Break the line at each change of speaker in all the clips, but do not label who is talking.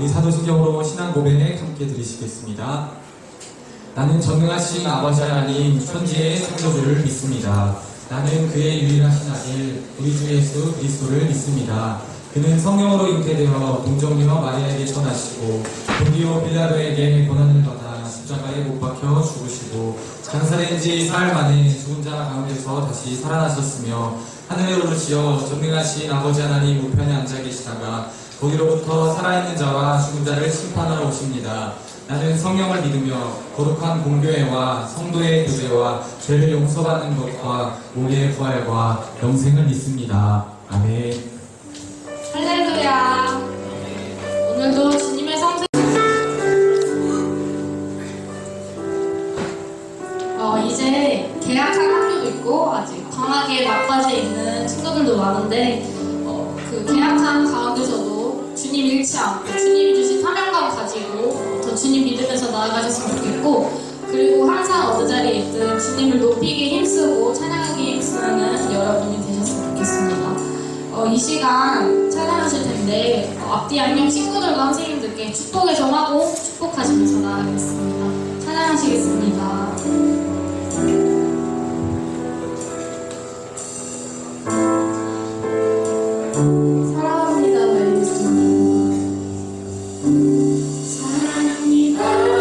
사도신경으로 신앙 고백 함께 드리시겠습니다. 나는 전능하신 아버지 하나님 천지의 창조주를 믿습니다. 나는 그의 유일하신 아들 우리 주 예수 그리스도를 믿습니다. 그는 성령으로 잉태되어 동정녀 마리아에게 전하시고 본디오 빌라도에게 고난을 받아 십자가에 못 박혀 죽으시고 장사된 지 사흘 만에 죽은 자 가운데서 다시 살아나셨으며 하늘에 오르시어 전능하신 아버지 하나님 우편에 앉아 계시다가 거기로부터 살아있는 자와 죽은 자를 심판하러 오십니다. 나는 성령을 믿으며 거룩한 공교회와 성도의 교제와 죄를 용서받는 것과 몸의 부활과 영생을 믿습니다. 아멘.
할렐루야. 오늘도 주님의 성생 이제 개학한 학교도 있고 아직 방학에 막바지에 있는 친구들도 많은데 그 개학한 가운데서도 주님 잃지 않고 주님이 주신 사명감 가지고 더 주님 믿으면서 나아가셨으면 좋겠고, 그리고 항상 어느 자리에 있든 주님을 높이기 힘쓰고 찬양하기 힘쓰는 여러분이 되셨으면 좋겠습니다. 이 시간 찬양하실 텐데 앞뒤 양념 친구들과 선생님들께 축복의 전하고 축복하시면서 나아가겠습니다. 찬양하시겠습니다. 사랑합니다.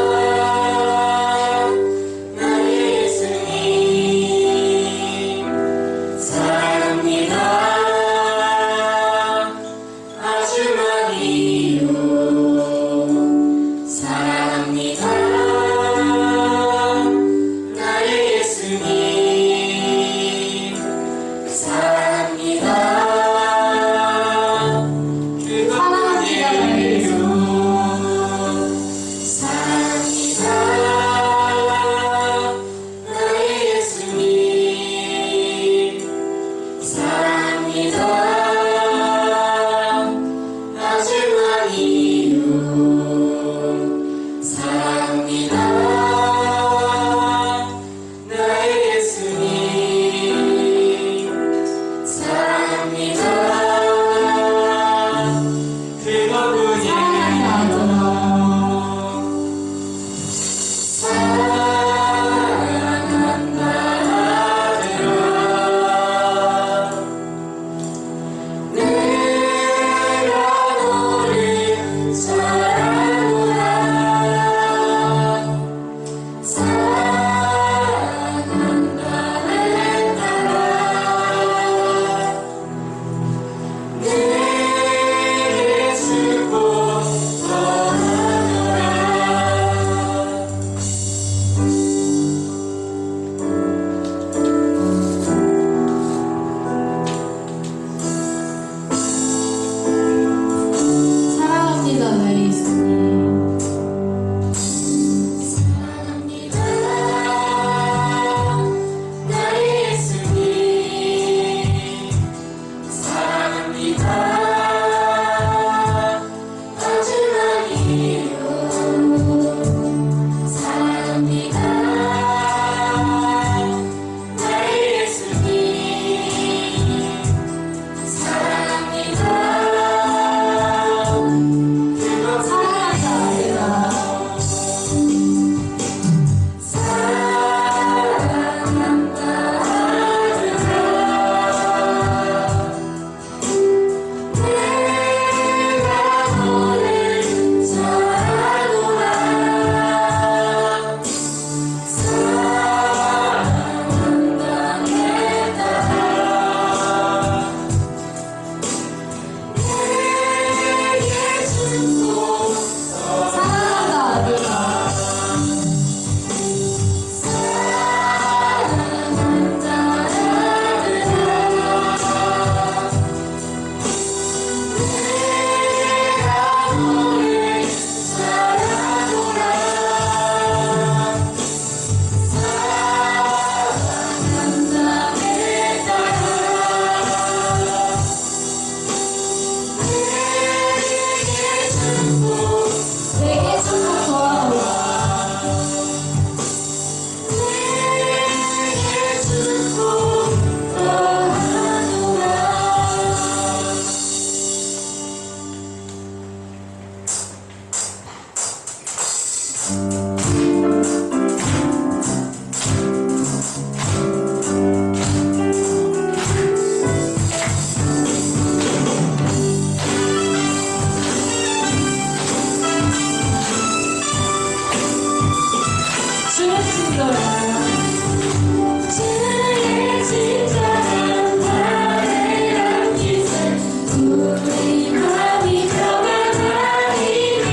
우리 마음이 변화하리니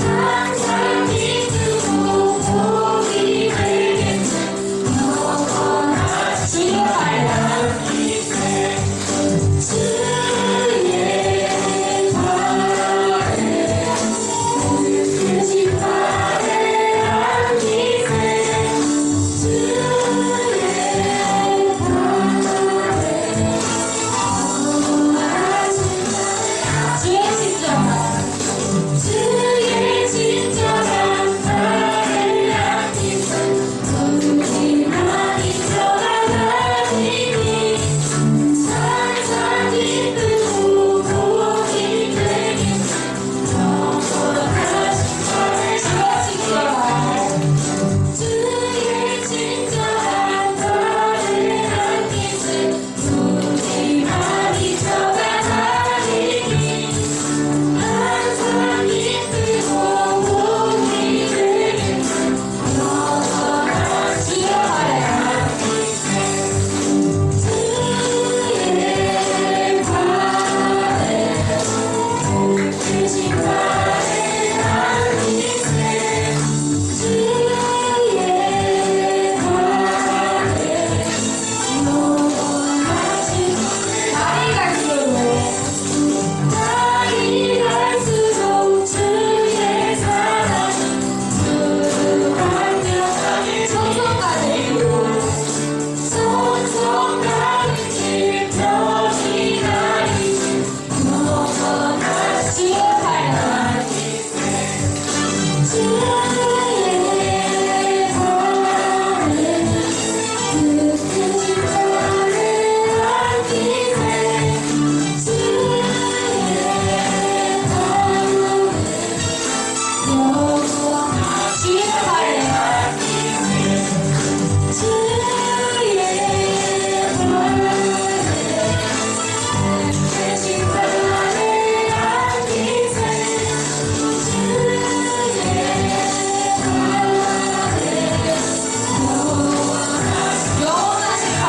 항상 기쁘고 복이 되겠네 영원한 주의 찬양 주의 발에 그 발에 안기세 주의 주의 친절한 발을 안기세 우리 마음이 변화하리니 항상 기쁘고 복이 되겠네 영원하신 주의 친절한 발을 안기세 우리 마음이 변화하리니 항상 기쁘고 복이 되겠네 영원한 주의 발에 안기세 주의 발에 크신 발에 안기세 주의 발에 영원하신 날이 갈수록 주의 사랑은 두루하며 성성가는 길 펴지 나이지 영원한 주의 발에 주의 발에 그 크신 발에 안기세 주의 발에 영원한 주의 발에 안기세 주의 발에 크신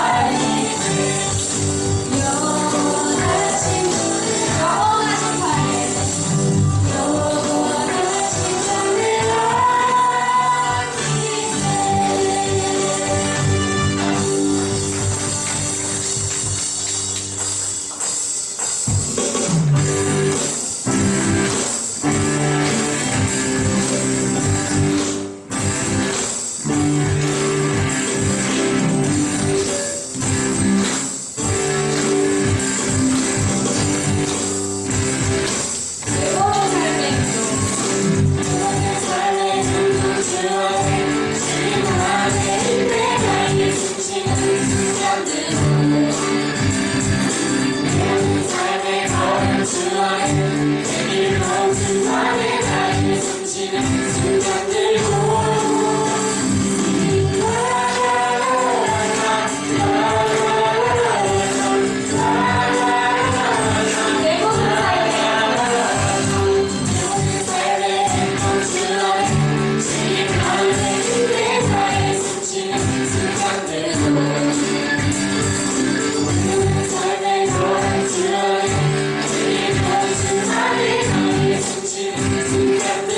발에 안기세 주의 영원하신 발에 영원하신 발에 영원하신 발에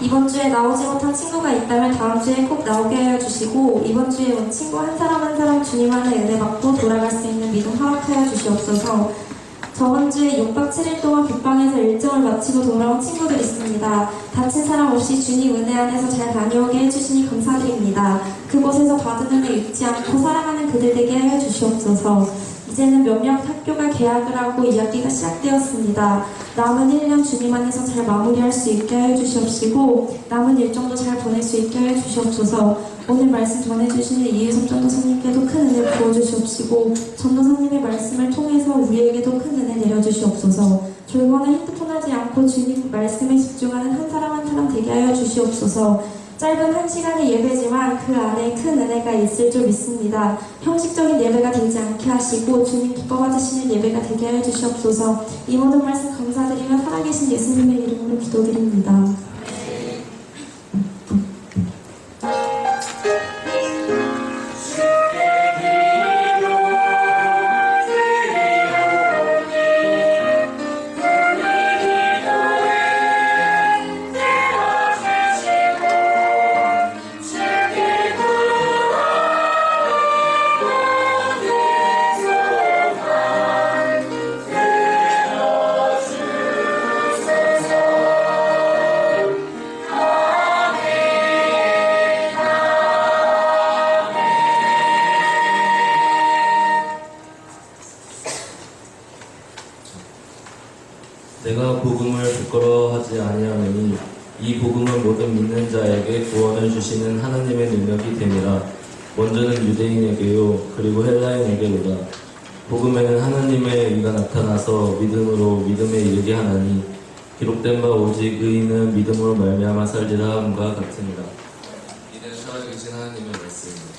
이번 주에 나오지 못한 친구가 있다면 다음 주에 꼭 나오게 하여 주시고 이번 주에 온 친구 한 사람 한 사람 일정 주님 안에 은혜 받고 돌아갈 수 있는 믿음 허락하여 주시옵소서. 저번 주에 6박 7일 동안 북방에서 일정을 마치고 돌아온 친구들 있습니다. 다친 사람 없이 주님 은혜 안에서 잘 다녀오게 해주시니 감사드립니다. 그곳에서 받은 은혜 잊지 않고 사랑하는 그들 되게 하여 주시옵소서. 이제는 몇몇 학교가 개학을 하고 2학기가 시작되었습니다. 남은 1년 주님 안에서 잘 마무리할 수 있게 하여 주시옵시고 남은 일정도 잘 보낼 수 있게 하여 주시옵소서. 오늘 말씀 전해주시는 이유섭 전도사님께도 큰 은혜 부어주시옵시고 전도사님의 말씀을 통해서 우리에게도 큰 은혜 내려주시옵소서. 졸거나 핸드폰 하지 않고 주님 말씀에 집중하는 한 사람 한 사람 되게 하여 주시옵소서. 짧은 1시간의 예배지만 그 안에 큰 은혜가 있을 줄 믿습니다. 형식적인 예배가 되지 않게 하시고 주님 기뻐받으시는 예배가 되게 하여 주시옵소서. 이 모든 말씀 감사드리며 살아계신 예수님의 이름으로 기도드립니다.
내가 복음을 부끄러워하지 아니하노니 이 복음은 모든 믿는 자에게 구원을 주시는 하나님의 능력이 됨이라. 먼저는 유대인에게요 그리고 헬라인에게로다. 복음에는 하나님의 의가 나타나서 믿음으로 믿음에 이르게 하나니 기록된 바 오직 의인은 믿음으로 말미암아 살리라 함과 같으니라. 이는 살아계신 하나님의 말씀입니다.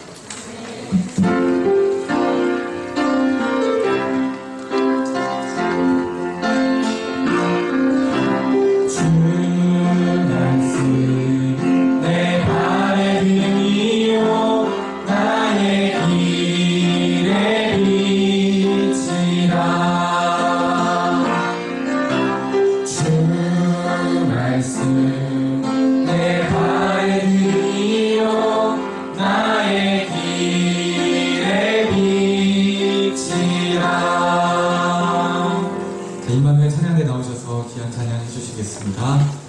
임마누엘 찬양대 나오셔서 귀한 찬양 해주시겠습니다.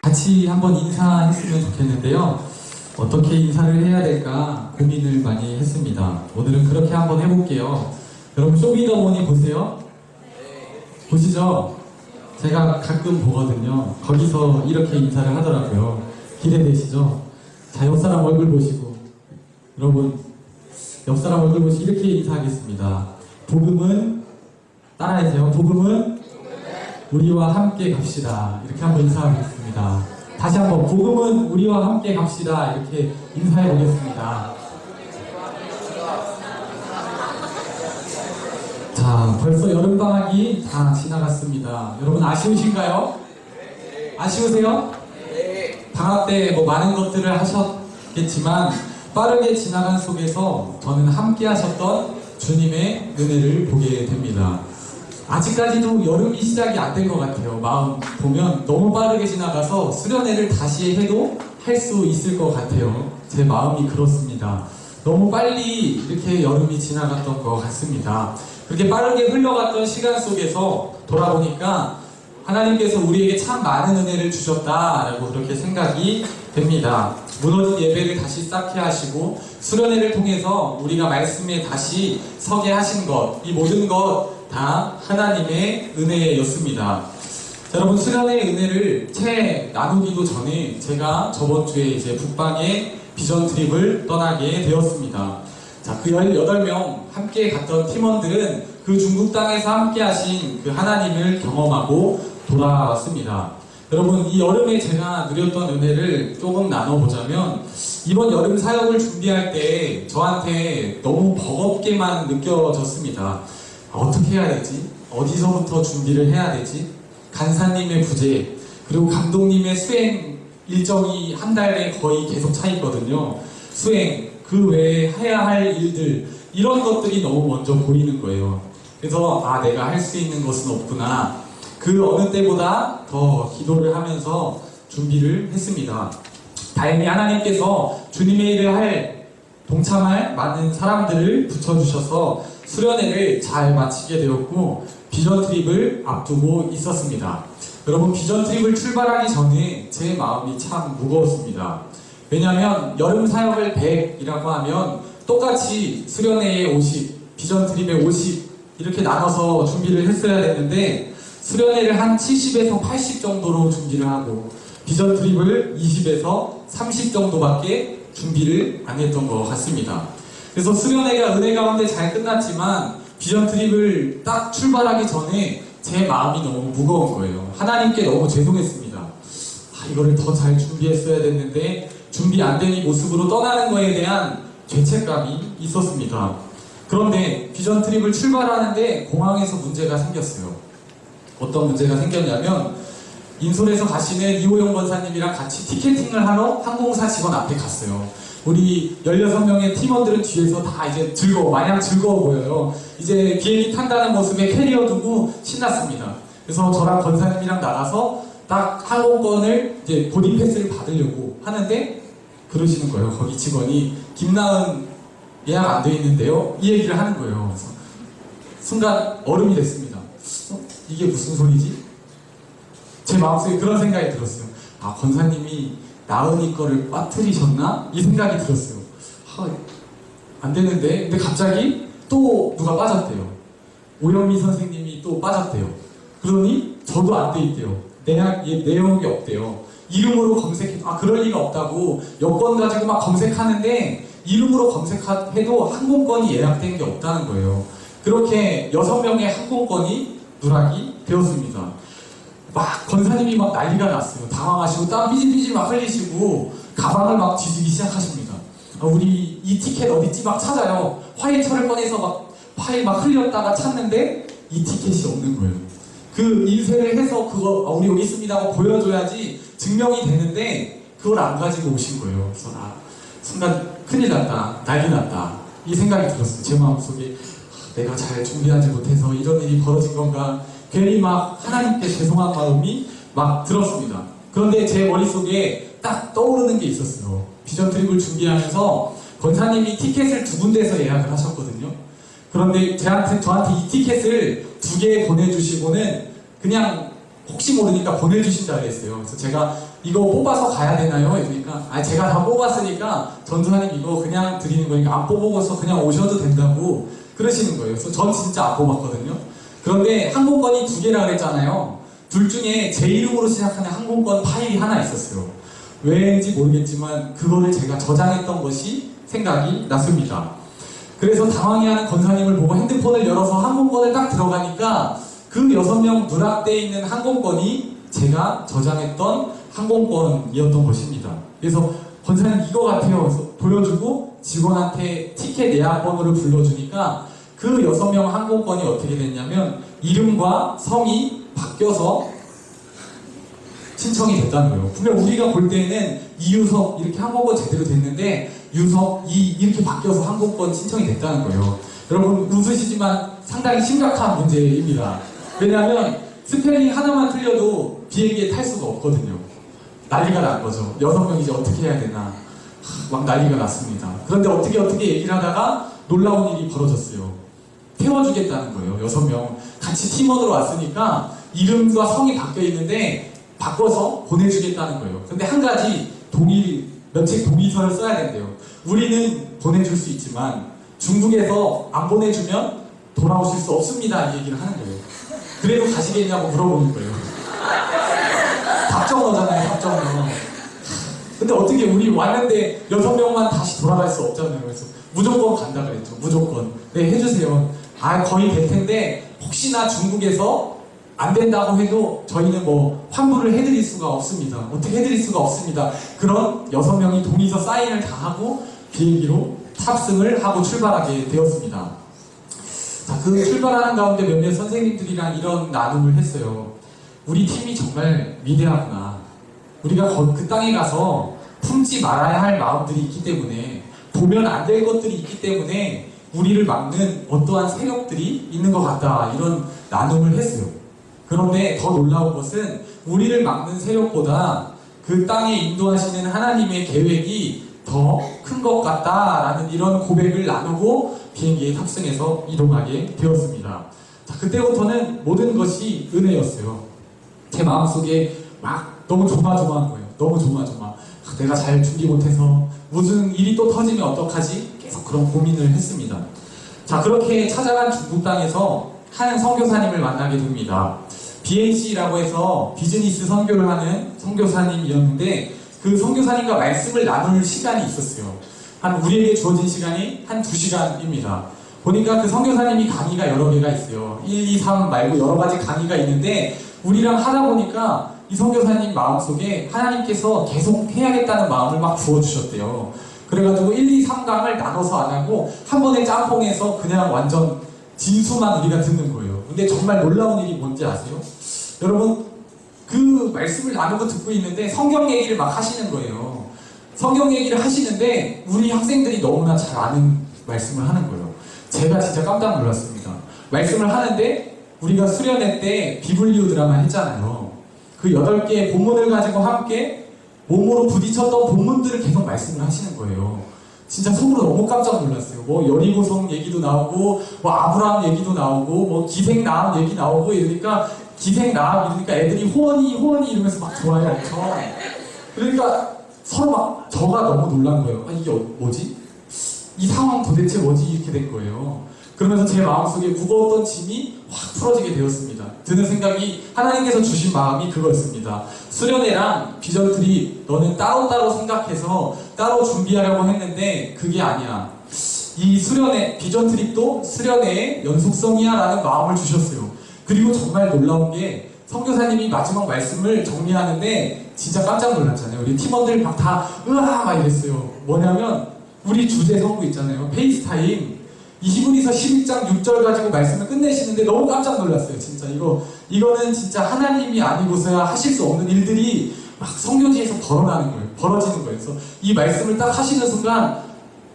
같이 한번 인사했으면 좋겠는데요. 어떻게 인사를 해야 될까 고민을 많이 했습니다. 오늘은 그렇게 한번 해볼게요. 여러분 쇼미더머니 보세요? 보시죠? 제가 가끔 보거든요. 거기서 이렇게 인사를 하더라고요. 기대되시죠? 자, 옆사람 얼굴 보시고 여러분 옆사람 얼굴 보시고 이렇게 인사하겠습니다. 복음은 따라해주세요. 복음은 우리와 함께 갑시다. 이렇게 한번 인사하겠습니다. 다시 한번 복음은 우리와 함께 갑시다. 이렇게 인사해 보겠습니다. 자, 벌써 여름방학이 다 지나갔습니다. 여러분 아쉬우신가요? 아쉬우세요? 방학 때 뭐 많은 것들을 하셨겠지만 빠르게 지나간 속에서 저는 함께 하셨던 주님의 은혜를 보게 됩니다. 아직까지도 여름이 시작이 안 된 것 같아요. 마음 보면 너무 빠르게 지나가서 수련회를 다시 해도 할 수 있을 것 같아요. 제 마음이 그렇습니다. 너무 빨리 이렇게 여름이 지나갔던 것 같습니다. 그렇게 빠르게 흘러갔던 시간 속에서 돌아보니까 하나님께서 우리에게 참 많은 은혜를 주셨다라고 그렇게 생각이 됩니다. 무너진 예배를 다시 쌓게 하시고 수련회를 통해서 우리가 말씀에 다시 서게 하신 것, 이 모든 것 다 하나님의 은혜였습니다. 자, 여러분 수련회의 은혜를 채 나누기도 전에 제가 저번 주에 이제 북방에 비전 트립을 떠나게 되었습니다. 자, 그 18명 함께 갔던 팀원들은 그 중국 땅에서 함께 하신 그 하나님을 경험하고 돌아왔습니다. 여러분 이 여름에 제가 누렸던 은혜를 조금 나눠보자면 이번 여름 사역을 준비할 때 저한테 너무 버겁게만 느껴졌습니다. 어떻게 해야 되지? 어디서부터 준비를 해야 되지? 간사님의 부재 그리고 감독님의 수행 일정이 한 달에 거의 계속 차 있거든요. 수행 그 외에 해야 할 일들 이런 것들이 너무 먼저 보이는 거예요. 그래서 아 내가 할 수 있는 것은 없구나. 그 어느 때보다 더 기도를 하면서 준비를 했습니다. 다행히 하나님께서 주님의 일을 할 동참할 많은 사람들을 붙여주셔서 수련회를 잘 마치게 되었고 비전 트립을 앞두고 있었습니다. 여러분 비전 트립을 출발하기 전에 제 마음이 참 무거웠습니다. 왜냐하면 여름 사역을 100이라고 하면 똑같이 수련회에 50, 비전 트립에 50 이렇게 나눠서 준비를 했어야 됐는데 수련회를 한 70에서 80 정도로 준비를 하고 비전 트립을 20에서 30 정도밖에 준비를 안 했던 것 같습니다. 그래서 수련회가 은혜 가운데 잘 끝났지만 비전 트립을 딱 출발하기 전에 제 마음이 너무 무거운 거예요. 하나님께 너무 죄송했습니다. 이거를 더 잘 준비했어야 됐는데 준비 안 된 이 모습으로 떠나는 거에 대한 죄책감이 있었습니다. 그런데 비전 트립을 출발하는데 공항에서 문제가 생겼어요. 어떤 문제가 생겼냐면 인솔에서 가시는 이호영 권사님이랑 같이 티켓팅을 하러 항공사 직원 앞에 갔어요. 우리 16명의 팀원들은 뒤에서 다 이제 마냥 즐거워 보여요. 이제 비행기 탄다는 모습에 캐리어 두고 신났습니다. 그래서 저랑 권사님이랑 나가서 딱 항공권을 이제 보딩 패스를 받으려고 하는데 그러시는 거예요. 거기 직원이 김나은 예약 안 돼 있는데요. 이 얘기를 하는 거예요. 그래서 순간 얼음이 됐습니다. 이게 무슨 소리지? 제 마음속에 그런 생각이 들었어요. 아, 권사님이 나은이 거를 빠뜨리셨나? 이 생각이 들었어요. 안 되는데. 근데 갑자기 또 누가 빠졌대요. 오영미 선생님이 또 빠졌대요. 그러니 저도 안 돼 있대요. 내용이 없대요. 이름으로 검색해, 그럴 리가 없다고 여권 가지고 막 검색하는데 이름으로 검색해도 항공권이 예약된 게 없다는 거예요. 그렇게 6명의 항공권이 누락이 되었습니다. 막 권사님이 막 난리가 났어요. 당황하시고 땀 삐질삐질 막 흘리시고 가방을 막 뒤지기 시작하십니다. 우리 이 티켓 어딨지? 막 찾아요. 화이트를 꺼내서 막 파일 막 흘렸다가 찾는데 이 티켓이 없는 거예요. 그 인쇄를 해서 그거 우리 여기 있습니다 하고 보여줘야지 증명이 되는데 그걸 안 가지고 오신 거예요. 그래서 순간 큰일 났다, 난리 났다 이 생각이 들었어요. 제 마음속에 내가 잘 준비하지 못해서 이런 일이 벌어진 건가 괜히 막 하나님께 죄송한 마음이 막 들었습니다. 그런데 제 머릿속에 딱 떠오르는 게 있었어요. 비전 트립을 준비하면서 권사님이 티켓을 2군데에서 예약을 하셨거든요. 그런데 저한테 이 티켓을 2개 보내주시고는 그냥 혹시 모르니까 보내주신다 그랬어요. 그래서 제가 이거 뽑아서 가야 되나요? 그러니까 제가 다 뽑았으니까 전도사님 이거 그냥 드리는 거니까 안 뽑아서 그냥 오셔도 된다고 그러시는 거예요. 그래서 전 진짜 안 뽑았거든요. 그런데 항공권이 2개라 그랬잖아요. 둘 중에 제 이름으로 시작하는 항공권 파일이 하나 있었어요. 왜인지 모르겠지만 그거를 제가 저장했던 것이 생각이 났습니다. 그래서 당황해하는 권사님을 보고 핸드폰을 열어서 항공권을 딱 들어가니까 그 6명 누락되어 있는 항공권이 제가 저장했던 항공권이었던 것입니다. 그래서 권사님 이거 같아요. 그래서 보여주고 직원한테 티켓 예약번호를 불러주니까 그 6명 항공권이 어떻게 됐냐면 이름과 성이 바뀌어서 신청이 됐다는 거예요. 분명 우리가 볼 때는 이유석 이렇게 항공권 제대로 됐는데 유석 이렇게 바뀌어서 항공권 신청이 됐다는 거예요. 여러분 웃으시지만 상당히 심각한 문제입니다. 왜냐하면 스펠링 하나만 틀려도 비행기에 탈 수가 없거든요. 난리가 난 거죠. 6명 이제 어떻게 해야 되나 막 난리가 났습니다. 그런데 어떻게 얘기를 하다가 놀라운 일이 벌어졌어요. 태워주겠다는 거예요. 6명 같이 팀원으로 왔으니까 이름과 성이 바뀌어 있는데 바꿔서 보내주겠다는 거예요. 근데 한 가지 면책 동의서를 써야 된대요. 우리는 보내줄 수 있지만 중국에서 안 보내주면 돌아오실 수 없습니다. 이 얘기를 하는 거예요. 그래도 가시겠냐고 물어보는 거예요. 답정너잖아요. 답정너. 근데 어떻게 우리 왔는데 6명만 다시 돌아갈 수 없잖아요. 그래서 무조건 간다 그랬죠. 무조건. 네, 해주세요. 거의 될 텐데 혹시나 중국에서 안 된다고 해도 저희는 뭐 환불을 해드릴 수가 없습니다. 어떻게 해드릴 수가 없습니다. 그런 6명이 동의서 사인을 다 하고 비행기로 탑승을 하고 출발하게 되었습니다. 자, 그 출발하는 가운데 몇몇 선생님들이랑 이런 나눔을 했어요. 우리 팀이 정말 위대하구나. 우리가 그 땅에 가서 품지 말아야 할 마음들이 있기 때문에 보면 안 될 것들이 있기 때문에 우리를 막는 어떠한 세력들이 있는 것 같다. 이런 나눔을 했어요. 그런데 더 놀라운 것은 우리를 막는 세력보다 그 땅에 인도하시는 하나님의 계획이 더 큰 것 같다라는 이런 고백을 나누고 비행기에 탑승해서 이동하게 되었습니다. 자, 그때부터는 모든 것이 은혜였어요. 제 마음속에 막 너무 조마조마한 거예요. 너무 조마조마. 내가 잘 준비 못해서 무슨 일이 또 터지면 어떡하지? 계속 그런 고민을 했습니다. 자, 그렇게 찾아간 중국 땅에서 한 선교사님을 만나게 됩니다. BNC라고 해서 비즈니스 선교를 하는 선교사님이었는데 그 선교사님과 말씀을 나눌 시간이 있었어요. 우리에게 주어진 시간이 한 2시간입니다. 보니까 그 선교사님이 강의가 여러 개가 있어요. 1, 2, 3 말고 여러 가지 강의가 있는데 우리랑 하다 보니까 이 선교사님 마음속에 하나님께서 계속 해야겠다는 마음을 막 부어주셨대요. 그래가지고 1, 2, 3강을 나눠서 안 하고 한 번에 짬뽕해서 그냥 완전 진수만 우리가 듣는 거예요. 근데 정말 놀라운 일이 뭔지 아세요? 여러분 그 말씀을 나누고 듣고 있는데 성경 얘기를 막 하시는 거예요. 성경 얘기를 하시는데 우리 학생들이 너무나 잘 아는 말씀을 하는 거예요. 제가 진짜 깜짝 놀랐습니다. 말씀을 하는데 우리가 수련회 때 비블리오 드라마 했잖아요. 그 8개의 본문을 가지고 함께 몸으로 부딪혔던 본문들을 계속 말씀을 하시는 거예요. 진짜 속으로 너무 깜짝 놀랐어요. 뭐 여리고성 얘기도 나오고 뭐 아브라함 얘기도 나오고 뭐 기생나함 얘기 나오고 이러니까 기생나함 이러니까 애들이 호원이 이러면서 막 좋아요 엄청. 그러니까 서로 막 저가 너무 놀란 거예요. 이게 뭐지? 이 상황 도대체 뭐지? 이렇게 된 거예요. 그러면서 제 마음속에 무거웠던 짐이 확 풀어지게 되었습니다. 드는 생각이 하나님께서 주신 마음이 그거였습니다. 수련회랑 비전트리 너는 따로따로 생각해서 따로 준비하려고 했는데 그게 아니야. 이 수련회, 비전트립도 수련회의 연속성이야 라는 마음을 주셨어요. 그리고 정말 놀라운 게 선교사님이 마지막 말씀을 정리하는데 진짜 깜짝 놀랐잖아요. 우리 팀원들 막 다 으아 막 이랬어요. 뭐냐면 우리 주제 성구 있잖아요. 페이스타임 히브리서 11장 6절 가지고 말씀을 끝내시는데 너무 깜짝 놀랐어요. 진짜 이거는 진짜 하나님이 아니고서야 하실 수 없는 일들이 막 성교지에서 벌어지는 거예요. 그래서 이 말씀을 딱 하시는 순간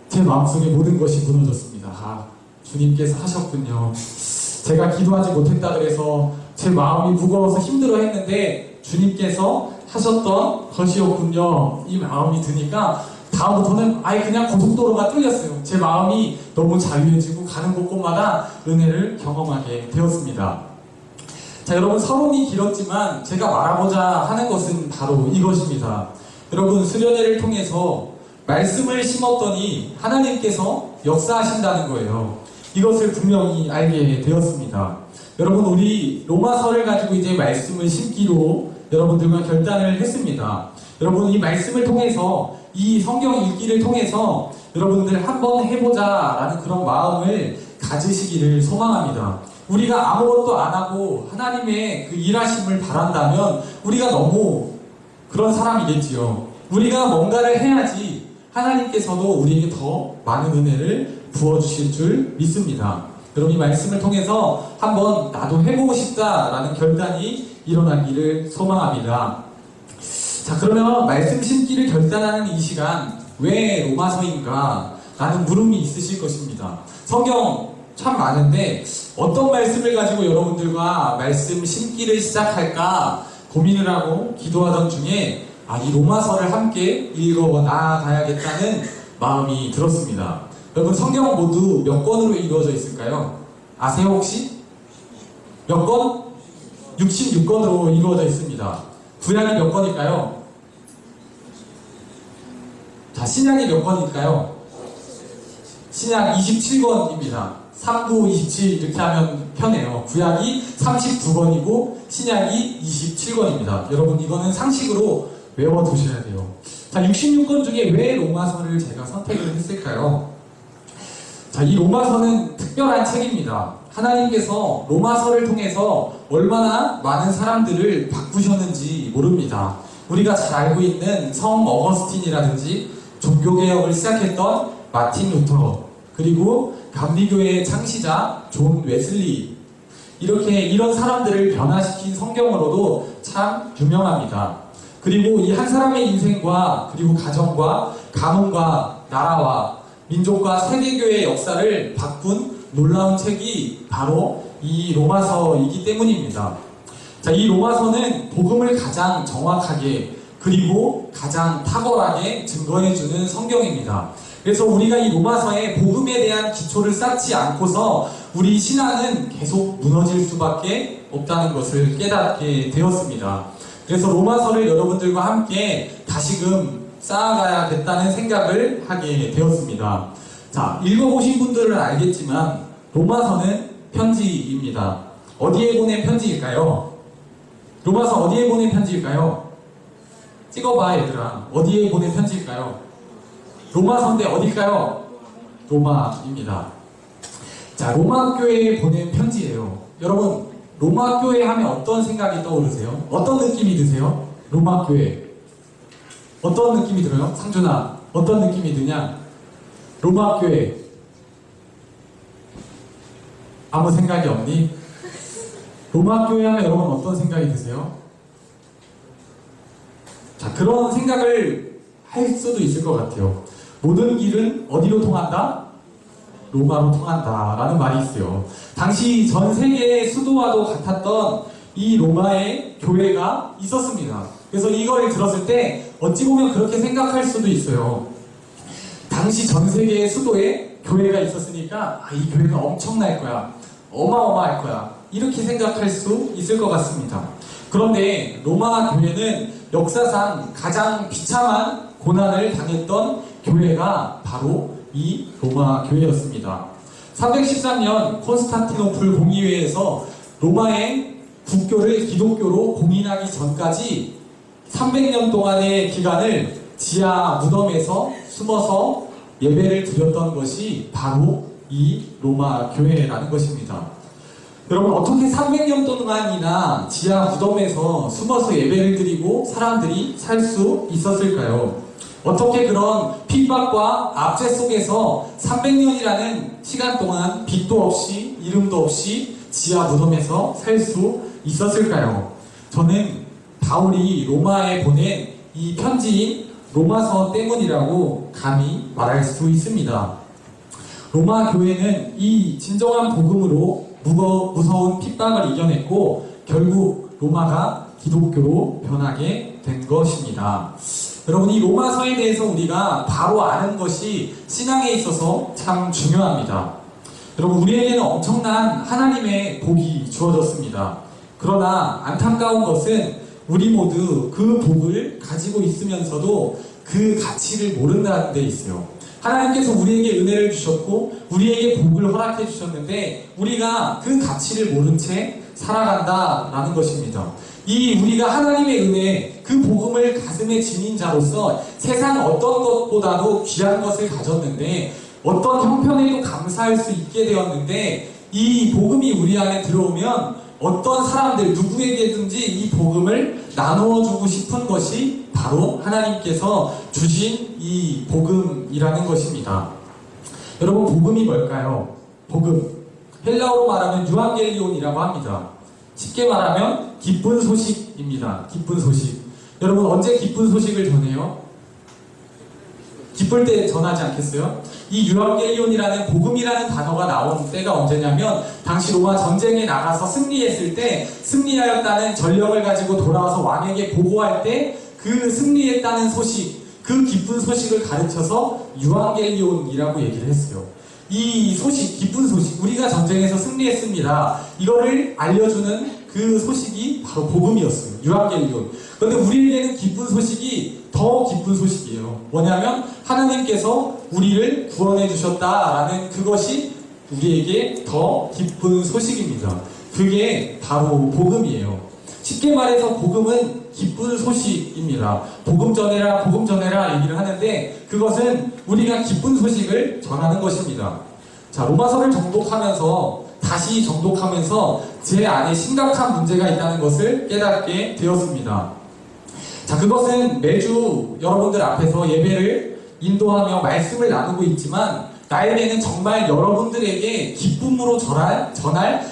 제 마음속에 모든 것이 무너졌습니다. 주님께서 하셨군요. 제가 기도하지 못했다 그래서 제 마음이 무거워서 힘들어 했는데 주님께서 하셨던 것이었군요. 이 마음이 드니까 다음부터는 아예 그냥 고속도로가 뚫렸어요. 제 마음이 너무 자유해지고 가는 곳곳마다 은혜를 경험하게 되었습니다. 자, 여러분, 서론이 길었지만 제가 말하고자 하는 것은 바로 이것입니다. 여러분, 수련회를 통해서 말씀을 심었더니 하나님께서 역사하신다는 거예요. 이것을 분명히 알게 되었습니다. 여러분, 우리 로마서를 가지고 이제 말씀을 심기로 여러분들과 결단을 했습니다. 여러분, 이 말씀을 통해서, 이 성경 읽기를 통해서 여러분들 한번 해보자라는 그런 마음을 가지시기를 소망합니다. 우리가 아무것도 안 하고 하나님의 그 일하심을 바란다면 우리가 너무 그런 사람이겠지요. 우리가 뭔가를 해야지 하나님께서도 우리에게 더 많은 은혜를 부어주실 줄 믿습니다. 여러분, 이 말씀을 통해서 한번 나도 해보고 싶다라는 결단이 일어나기를 소망합니다. 자, 그러면 말씀 심기를 결단하는 이 시간, 왜 로마서인가? 라는 물음이 있으실 것입니다. 성경 참 많은데 어떤 말씀을 가지고 여러분들과 말씀 심기를 시작할까 고민을 하고 기도하던 중에 이 로마서를 함께 읽어 나아가야겠다는 마음이 들었습니다. 여러분, 성경 모두 몇 권으로 이루어져 있을까요? 아세요 혹시? 몇 권? 66권으로 이루어져 있습니다. 구약이 몇 권일까요? 자, 신약이 몇 권일까요? 신약 27권입니다. 39, 27 이렇게 하면 편해요. 구약이 32권이고 신약이 27권입니다. 여러분, 이거는 상식으로 외워두셔야 돼요. 자, 66권 중에 왜 로마서를 제가 선택을 했을까요? 자, 이 로마서는 특별한 책입니다. 하나님께서 로마서를 통해서 얼마나 많은 사람들을 바꾸셨는지 모릅니다. 우리가 잘 알고 있는 성 어거스틴이라든지 종교개혁을 시작했던 마틴 루터, 그리고 감리교회의 창시자 존 웨슬리, 이런 사람들을 변화시킨 성경으로도 참 유명합니다. 그리고 이 한 사람의 인생과 그리고 가정과 가문과 나라와 민족과 세계교회의 역사를 바꾼 놀라운 책이 바로 이 로마서이기 때문입니다. 자, 이 로마서는 복음을 가장 정확하게 그리고 가장 탁월하게 증거해주는 성경입니다. 그래서 우리가 이 로마서에 복음에 대한 기초를 쌓지 않고서 우리 신앙은 계속 무너질 수밖에 없다는 것을 깨닫게 되었습니다. 그래서 로마서를 여러분들과 함께 다시금 쌓아가야겠다는 생각을 하게 되었습니다. 자, 읽어보신 분들은 알겠지만 로마서는 편지입니다. 어디에 보낸 편지일까요? 로마서 어디에 보낸 편지일까요? 찍어봐, 얘들아. 어디에 보낸 편지일까요? 로마서인데 어딜까요? 로마입니다. 자, 로마 교회에 보낸 편지예요. 여러분, 로마 교회 하면 어떤 생각이 떠오르세요? 어떤 느낌이 드세요? 로마 교회. 어떤 느낌이 들어요? 상준아, 어떤 느낌이 드냐? 로마 교회. 아무 생각이 없니? 로마 교회 하면 여러분 어떤 생각이 드세요? 자, 그런 생각을 할 수도 있을 것 같아요. 모든 길은 어디로 통한다? 로마로 통한다 라는 말이 있어요. 당시 전 세계의 수도와도 같았던 이 로마의 교회가 있었습니다. 그래서 이걸 들었을 때 어찌 보면 그렇게 생각할 수도 있어요. 당시 전 세계의 수도에 교회가 있었으니까 이 교회는 엄청날 거야, 어마어마할 거야, 이렇게 생각할 수 있을 것 같습니다. 그런데 로마 교회는 역사상 가장 비참한 고난을 당했던 교회가 바로 이 로마 교회였습니다. 313년 콘스탄티노플 공의회에서 로마의 국교를 기독교로 공인하기 전까지 300년 동안의 기간을 지하 무덤에서 숨어서 예배를 드렸던 것이 바로 이 로마 교회라는 것입니다. 여러분, 어떻게 300년 동안이나 지하 무덤에서 숨어서 예배를 드리고 사람들이 살 수 있었을까요? 어떻게 그런 핍박과 압제 속에서 300년이라는 시간 동안 빛도 없이 이름도 없이 지하 무덤에서 살 수 있었을까요? 저는 바울이 로마에 보낸 이 편지인 로마서 때문이라고 감히 말할 수 있습니다. 로마 교회는 이 진정한 복음으로 무서운 핍박을 이겨냈고 결국 로마가 기독교로 변하게 된 것입니다. 여러분, 이 로마서에 대해서 우리가 바로 아는 것이 신앙에 있어서 참 중요합니다. 여러분, 우리에게는 엄청난 하나님의 복이 주어졌습니다. 그러나 안타까운 것은 우리 모두 그 복을 가지고 있으면서도 그 가치를 모른다는 데 있어요. 하나님께서 우리에게 은혜를 주셨고 우리에게 복을 허락해 주셨는데 우리가 그 가치를 모른 채 살아간다라는 것입니다. 이 우리가 하나님의 은혜, 그 복음을 가슴에 지닌 자로서 세상 어떤 것보다도 귀한 것을 가졌는데 어떤 형편에도 감사할 수 있게 되었는데 이 복음이 우리 안에 들어오면 어떤 사람들 누구에게든지 이 복음을 나누어 주고 싶은 것이 바로 하나님께서 주신 이 복음이라는 것입니다. 여러분, 복음이 뭘까요? 복음, 헬라어로 말하면 유앙겔리온이라고 합니다. 쉽게 말하면 기쁜 소식입니다. 기쁜 소식. 여러분, 언제 기쁜 소식을 전해요? 기쁠 때 전하지 않겠어요? 이 유앙겔리온이라는 복음이라는 단어가 나온 때가 언제냐면 당시 로마 전쟁에 나가서 승리했을 때 승리하였다는 전령을 가지고 돌아와서 왕에게 보고할 때 그 승리했다는 소식, 그 기쁜 소식을 가르쳐서 유앙겔리온이라고 얘기를 했어요. 이 소식, 기쁜 소식, 우리가 전쟁에서 승리했습니다. 이거를 알려주는 그 소식이 바로 복음이었어요. 유앙겔리온. 그런데 우리에게는 기쁜 소식이 더 기쁜 소식이에요. 뭐냐면 하나님께서 우리를 구원해 주셨다라는 그것이 우리에게 더 기쁜 소식입니다. 그게 바로 복음이에요. 쉽게 말해서 복음은 기쁜 소식입니다. 복음 전해라, 복음 전해라 얘기를 하는데 그것은 우리가 기쁜 소식을 전하는 것입니다. 자, 로마서를 정독하면서 다시 정독하면서 제 안에 심각한 문제가 있다는 것을 깨닫게 되었습니다. 자, 그것은 매주 여러분들 앞에서 예배를 인도하며 말씀을 나누고 있지만 나에게는 정말 여러분들에게 기쁨으로 전할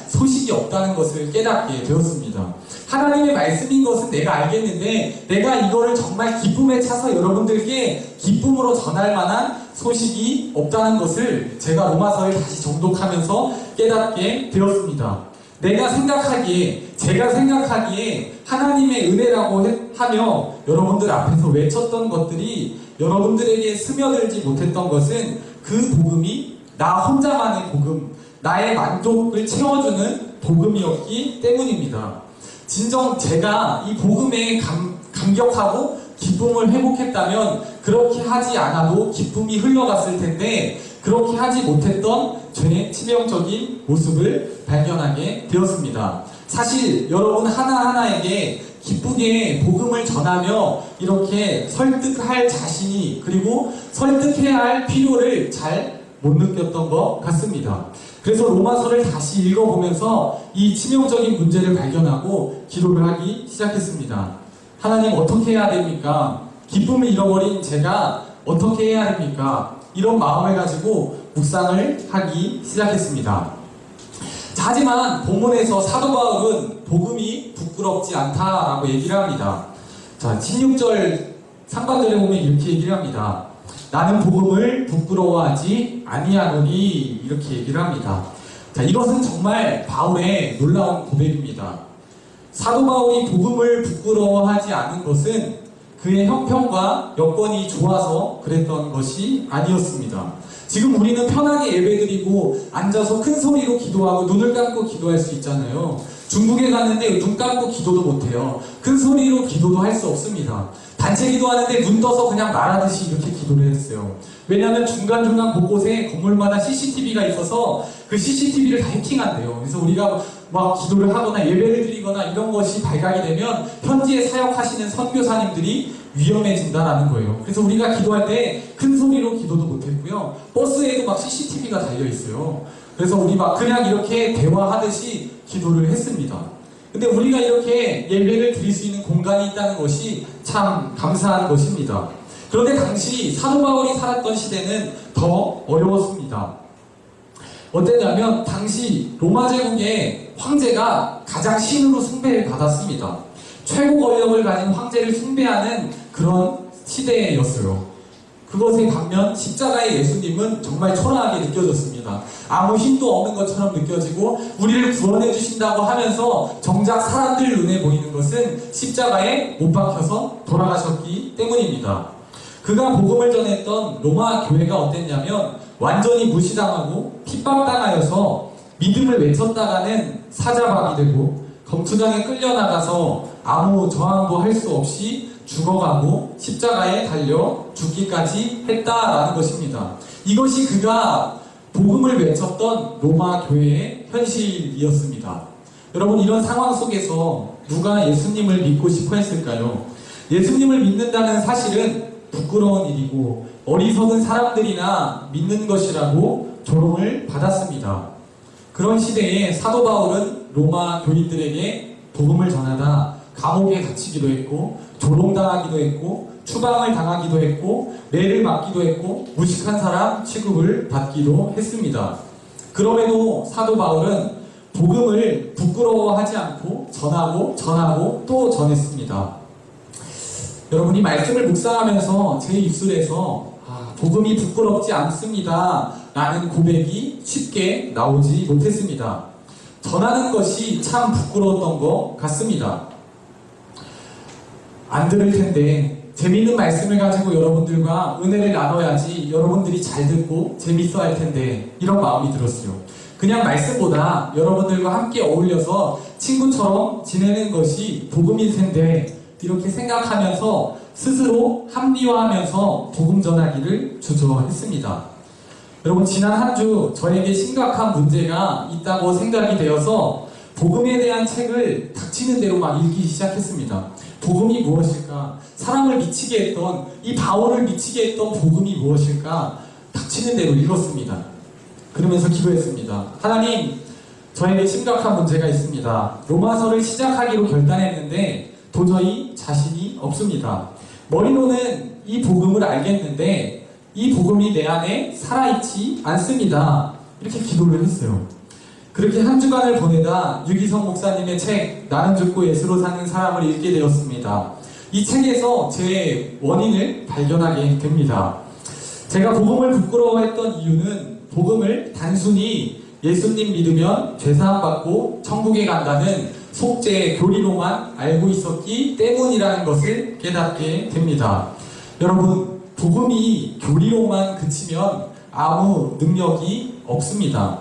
소식이 없다는 것을 깨닫게 되었습니다. 하나님의 말씀인 것은 내가 알겠는데 내가 이거를 정말 기쁨에 차서 여러분들께 기쁨으로 전할 만한 소식이 없다는 것을 제가 로마서를 다시 정독하면서 깨닫게 되었습니다. 제가 생각하기에 하나님의 은혜라고 하며 여러분들 앞에서 외쳤던 것들이 여러분들에게 스며들지 못했던 것은 그 복음이 나 혼자만의 복음, 나의 만족을 채워주는 복음이었기 때문입니다. 진정 제가 이 복음에 감격하고 기쁨을 회복했다면 그렇게 하지 않아도 기쁨이 흘러갔을 텐데 그렇게 하지 못했던 저의 치명적인 모습을 발견하게 되었습니다. 사실 여러분 하나하나에게 기쁘게 복음을 전하며 이렇게 설득할 자신이 그리고 설득해야 할 필요를 잘 못 느꼈던 것 같습니다. 그래서 로마서를 다시 읽어보면서 이 치명적인 문제를 발견하고 기도를 하기 시작했습니다. 하나님, 어떻게 해야 됩니까? 기쁨을 잃어버린 제가 어떻게 해야 됩니까? 이런 마음을 가지고 묵상을 하기 시작했습니다. 자, 하지만 본문에서 사도 바울은 복음이 부끄럽지 않다라고 얘기를 합니다. 자, 16절 상반절에 보면 이렇게 얘기를 합니다. 나는 복음을 부끄러워하지 아니하노니, 이렇게 얘기를 합니다. 자, 이것은 정말 바울의 놀라운 고백입니다. 사도 바울이 복음을 부끄러워하지 않은 것은 그의 형편과 여건이 좋아서 그랬던 것이 아니었습니다. 지금 우리는 편하게 예배드리고 앉아서 큰 소리로 기도하고 눈을 감고 기도할 수 있잖아요. 중국에 갔는데 눈 감고 기도도 못해요. 큰 소리로 기도도 할 수 없습니다. 단체 기도하는데 눈 떠서 그냥 말하듯이 이렇게 기도를 했어요. 왜냐하면 중간중간 곳곳에 건물마다 CCTV가 있어서 그 CCTV를 다 해킹한대요. 그래서 우리가 막 기도를 하거나 예배를 드리거나 이런 것이 발각이 되면 현지에 사역하시는 선교사님들이 위험해진다라는 거예요. 그래서 우리가 기도할 때 큰 소리로 기도도 못했고요. 버스에도 막 CCTV가 달려있어요. 그래서 우리 막 그냥 이렇게 대화하듯이 기도를 했습니다. 근데 우리가 이렇게 예배를 드릴 수 있는 공간이 있다는 것이 참 감사한 것입니다. 그런데 당시 사도 바울이 살았던 시대는 더 어려웠습니다. 어땠냐면 당시 로마 제국의 황제가 가장 신으로 숭배를 받았습니다. 최고 권력을 가진 황제를 숭배하는 그런 시대였어요. 그것에 반면 십자가의 예수님은 정말 초라하게 느껴졌습니다. 아무 힘도 없는 것처럼 느껴지고 우리를 구원해 주신다고 하면서 정작 사람들 눈에 보이는 것은 십자가에 못 박혀서 돌아가셨기 때문입니다. 그가 복음을 전했던 로마 교회가 어땠냐면 완전히 무시당하고 핍박당하여서 믿음을 외쳤다가는 사자박이 되고 검투장에 끌려나가서 아무 저항도 할 수 없이 죽어가고 십자가에 달려 죽기까지 했다라는 것입니다. 이것이 그가 복음을 외쳤던 로마 교회의 현실이었습니다. 여러분, 이런 상황 속에서 누가 예수님을 믿고 싶어 했을까요? 예수님을 믿는다는 사실은 부끄러운 일이고 어리석은 사람들이나 믿는 것이라고 조롱을 받았습니다. 그런 시대에 사도 바울은 로마 교인들에게 복음을 전하다 감옥에 갇히기도 했고 조롱당하기도 했고 추방을 당하기도 했고 매를 맞기도 했고 무식한 사람 취급을 받기도 했습니다. 그럼에도 사도 바울은 복음을 부끄러워하지 않고 전하고 또 전했습니다. 여러분이 말씀을 묵상하면서 제 입술에서 복음이 부끄럽지 않습니다 라는 고백이 쉽게 나오지 못했습니다. 전하는 것이 참 부끄러웠던 것 같습니다. 안 들을 텐데 재미있는 말씀을 가지고 여러분들과 은혜를 나눠야지 여러분들이 잘 듣고 재밌어 할 텐데 이런 마음이 들었어요. 그냥 말씀보다 여러분들과 함께 어울려서 친구처럼 지내는 것이 복음일 텐데 이렇게 생각하면서 스스로 합리화하면서 복음 전하기를 주저했습니다. 여러분, 지난 한 주 저에게 심각한 문제가 있다고 생각이 되어서 복음에 대한 책을 닥치는 대로 막 읽기 시작했습니다. 복음이 무엇일까? 사람을 미치게 했던, 이 바울을 미치게 했던 복음이 무엇일까? 닥치는 대로 읽었습니다. 그러면서 기도했습니다. 하나님, 저에게 심각한 문제가 있습니다. 로마서를 시작하기로 결단했는데 도저히 자신이 없습니다. 머리로는 이 복음을 알겠는데 이 복음이 내 안에 살아있지 않습니다. 이렇게 기도를 했어요. 그렇게 한 주간을 보내다 유기성 목사님의 책 나는 죽고 예수로 사는 사람을 읽게 되었습니다. 이 책에서 제 원인을 발견하게 됩니다. 제가 복음을 부끄러워했던 이유는 복음을 단순히 예수님 믿으면 죄사함 받고 천국에 간다는 속죄 교리로만 알고 있었기 때문이라는 것을 깨닫게 됩니다. 여러분, 복음이 교리로만 그치면 아무 능력이 없습니다.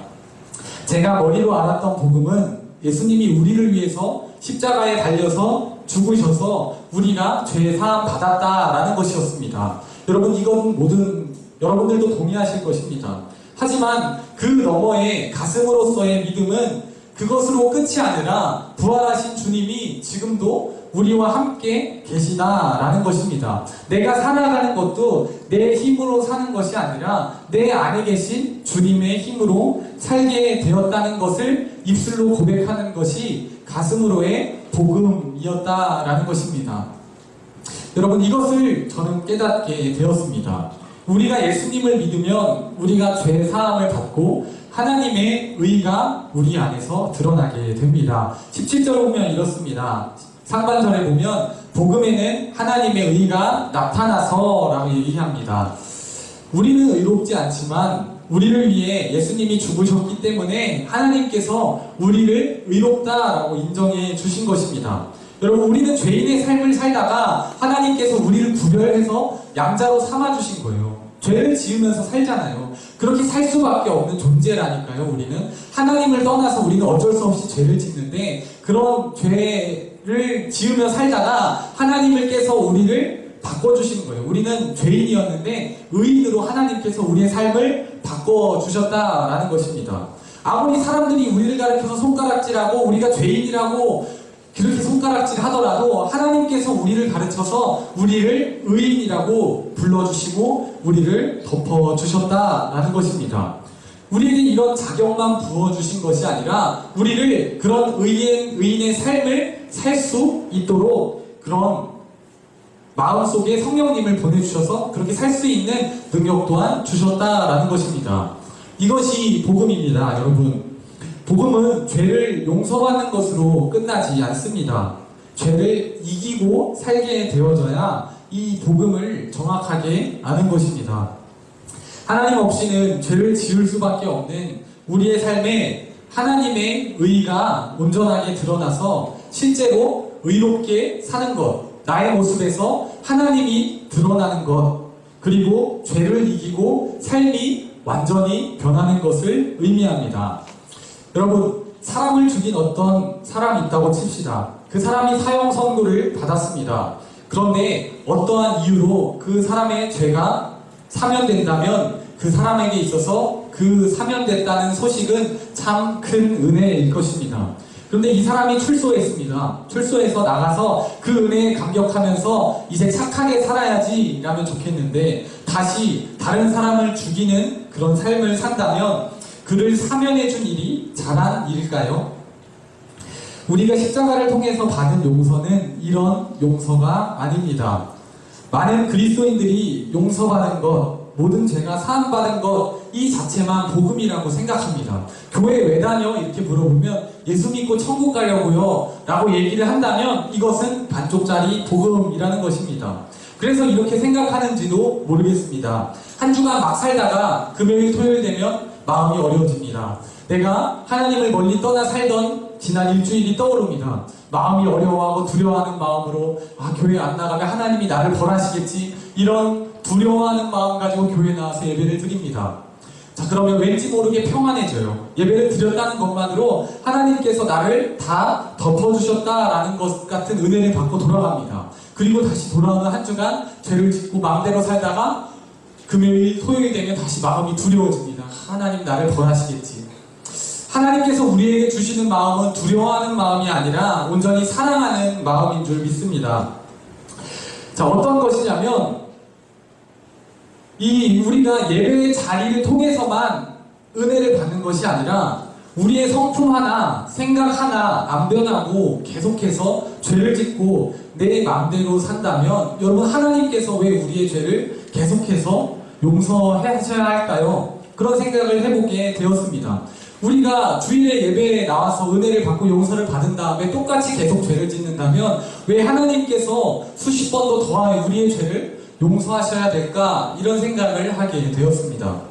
제가 머리로 알았던 복음은 예수님이 우리를 위해서 십자가에 달려서 죽으셔서 우리가 죄 사함 받았다라는 것이었습니다. 여러분, 이건 여러분들도 동의하실 것입니다. 하지만 그 너머의 가슴으로서의 믿음은 그것으로 끝이 아니라 부활하신 주님이 지금도 우리와 함께 계시다라는 것입니다. 내가 살아가는 것도 내 힘으로 사는 것이 아니라 내 안에 계신 주님의 힘으로 살게 되었다는 것을 입술로 고백하는 것이 가슴으로의 복음이었다라는 것입니다. 여러분, 이것을 저는 깨닫게 되었습니다. 우리가 예수님을 믿으면 우리가 죄 사함을 받고 하나님의 의가 우리 안에서 드러나게 됩니다. 17절 보면 이렇습니다. 상반절에 보면 복음에는 하나님의 의가 나타나서 라고 얘기합니다. 우리는 의롭지 않지만 우리를 위해 예수님이 죽으셨기 때문에 하나님께서 우리를 의롭다라고 인정해 주신 것입니다. 여러분, 우리는 죄인의 삶을 살다가 하나님께서 우리를 구별해서 양자로 삼아주신 거예요. 죄를 지으면서 살잖아요. 그렇게 살 수밖에 없는 존재라니까요. 우리는 하나님을 떠나서 우리는 어쩔 수 없이 죄를 짓는데 그런 죄를 지으며 살다가 하나님께서 우리를 바꿔주신 거예요. 우리는 죄인이었는데 의인으로 하나님께서 우리의 삶을 바꿔주셨다라는 것입니다. 아무리 사람들이 우리를 가리켜서 손가락질하고 우리가 죄인이라고 그렇게 손가락질 하더라도 하나님께서 우리를 가르쳐서 우리를 의인이라고 불러주시고 우리를 덮어주셨다라는 것입니다. 우리에게 이런 자격만 부어주신 것이 아니라 우리를 그런 의인의 삶을 살 수 있도록 그런 마음속에 성령님을 보내주셔서 그렇게 살 수 있는 능력 또한 주셨다라는 것입니다. 이것이 복음입니다, 여러분. 복음은 죄를 용서받는 것으로 끝나지 않습니다. 죄를 이기고 살게 되어져야 이 복음을 정확하게 아는 것입니다. 하나님 없이는 죄를 지을 수밖에 없는 우리의 삶에 하나님의 의가 온전하게 드러나서 실제로 의롭게 사는 것, 나의 모습에서 하나님이 드러나는 것, 그리고 죄를 이기고 삶이 완전히 변하는 것을 의미합니다. 여러분, 사람을 죽인 어떤 사람이 있다고 칩시다. 그 사람이 사형 선고를 받았습니다. 그런데 어떠한 이유로 그 사람의 죄가 사면된다면 그 사람에게 있어서 그 사면됐다는 소식은 참 큰 은혜일 것입니다. 그런데 이 사람이 출소했습니다. 출소해서 나가서 그 은혜에 감격하면서 이제 착하게 살아야지 라면 좋겠는데 다시 다른 사람을 죽이는 그런 삶을 산다면 그를 사면해준 일이 잘한 일일까요? 우리가 십자가를 통해서 받은 용서는 이런 용서가 아닙니다. 많은 그리스도인들이 용서받은 것, 모든 죄가 사함받은 것 이 자체만 복음이라고 생각합니다. 교회 왜 다녀? 이렇게 물어보면 예수 믿고 천국 가려고요 라고 얘기를 한다면 이것은 반쪽짜리 복음이라는 것입니다. 그래서 이렇게 생각하는지도 모르겠습니다. 한 주간 막 살다가 금요일 토요일 되면 마음이 어려워집니다. 내가 하나님을 멀리 떠나 살던 지난 일주일이 떠오릅니다. 마음이 어려워하고 두려워하는 마음으로 교회 안 나가면 하나님이 나를 벌하시겠지, 이런 두려워하는 마음 가지고 교회 나와서 예배를 드립니다. 자, 그러면 왠지 모르게 평안해져요. 예배를 드렸다는 것만으로 하나님께서 나를 다 덮어주셨다라는 것 같은 은혜를 받고 돌아갑니다. 그리고 다시 돌아오는 한 주간 죄를 짓고 마음대로 살다가 금요일 토요일 되면 다시 마음이 두려워집니다. 하나님 나를 벌하시겠지. 하나님께서 우리에게 주시는 마음은 두려워하는 마음이 아니라 온전히 사랑하는 마음인 줄 믿습니다. 자, 어떤 것이냐면 우리가 예배의 자리를 통해서만 은혜를 받는 것이 아니라 우리의 성품 하나, 생각 하나 안 변하고 계속해서 죄를 짓고 내 마음대로 산다면 여러분, 하나님께서 왜 우리의 죄를 계속해서 용서하셔야 할까요? 그런 생각을 해보게 되었습니다. 우리가 주일에 예배에 나와서 은혜를 받고 용서를 받은 다음에 똑같이 계속 죄를 짓는다면 왜 하나님께서 수십 번도 더하여 우리의 죄를 용서하셔야 될까? 이런 생각을 하게 되었습니다.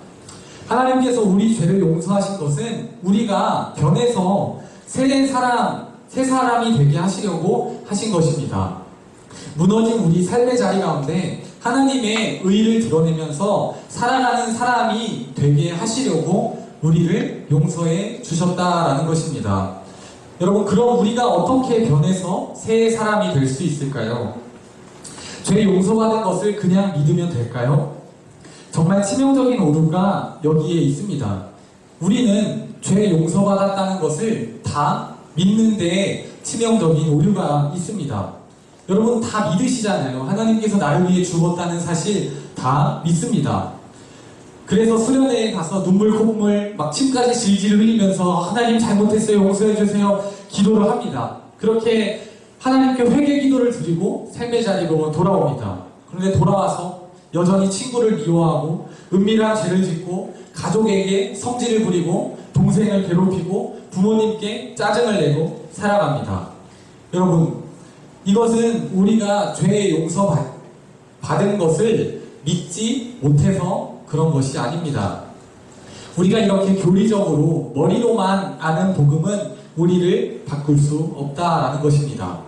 하나님께서 우리 죄를 용서하신 것은 우리가 변해서 새 사람이 되게 하시려고 하신 것입니다. 무너진 우리 삶의 자리 가운데 하나님의 의를 드러내면서 살아가는 사람이 되게 하시려고 우리를 용서해 주셨다라는 것입니다. 여러분, 그럼 우리가 어떻게 변해서 새 사람이 될 수 있을까요? 죄 용서받은 것을 그냥 믿으면 될까요? 정말 치명적인 오류가 여기에 있습니다. 우리는 죄 용서받았다는 것을 다 믿는데 치명적인 오류가 있습니다. 여러분 다 믿으시잖아요. 하나님께서 나를 위해 죽었다는 사실 다 믿습니다. 그래서 수련회에 가서 눈물 콧물 막 침까지 질질 흘리면서 하나님 잘못했어요, 용서해주세요 기도를 합니다. 그렇게 하나님께 회개 기도를 드리고 삶의 자리로 돌아옵니다. 그런데 돌아와서 여전히 친구를 미워하고 은밀한 죄를 짓고 가족에게 성질을 부리고 동생을 괴롭히고 부모님께 짜증을 내고 살아갑니다. 여러분, 이것은 우리가 죄의 용서 받은 것을 믿지 못해서 그런 것이 아닙니다. 우리가 이렇게 교리적으로 머리로만 아는 복음은 우리를 바꿀 수 없다라는 것입니다.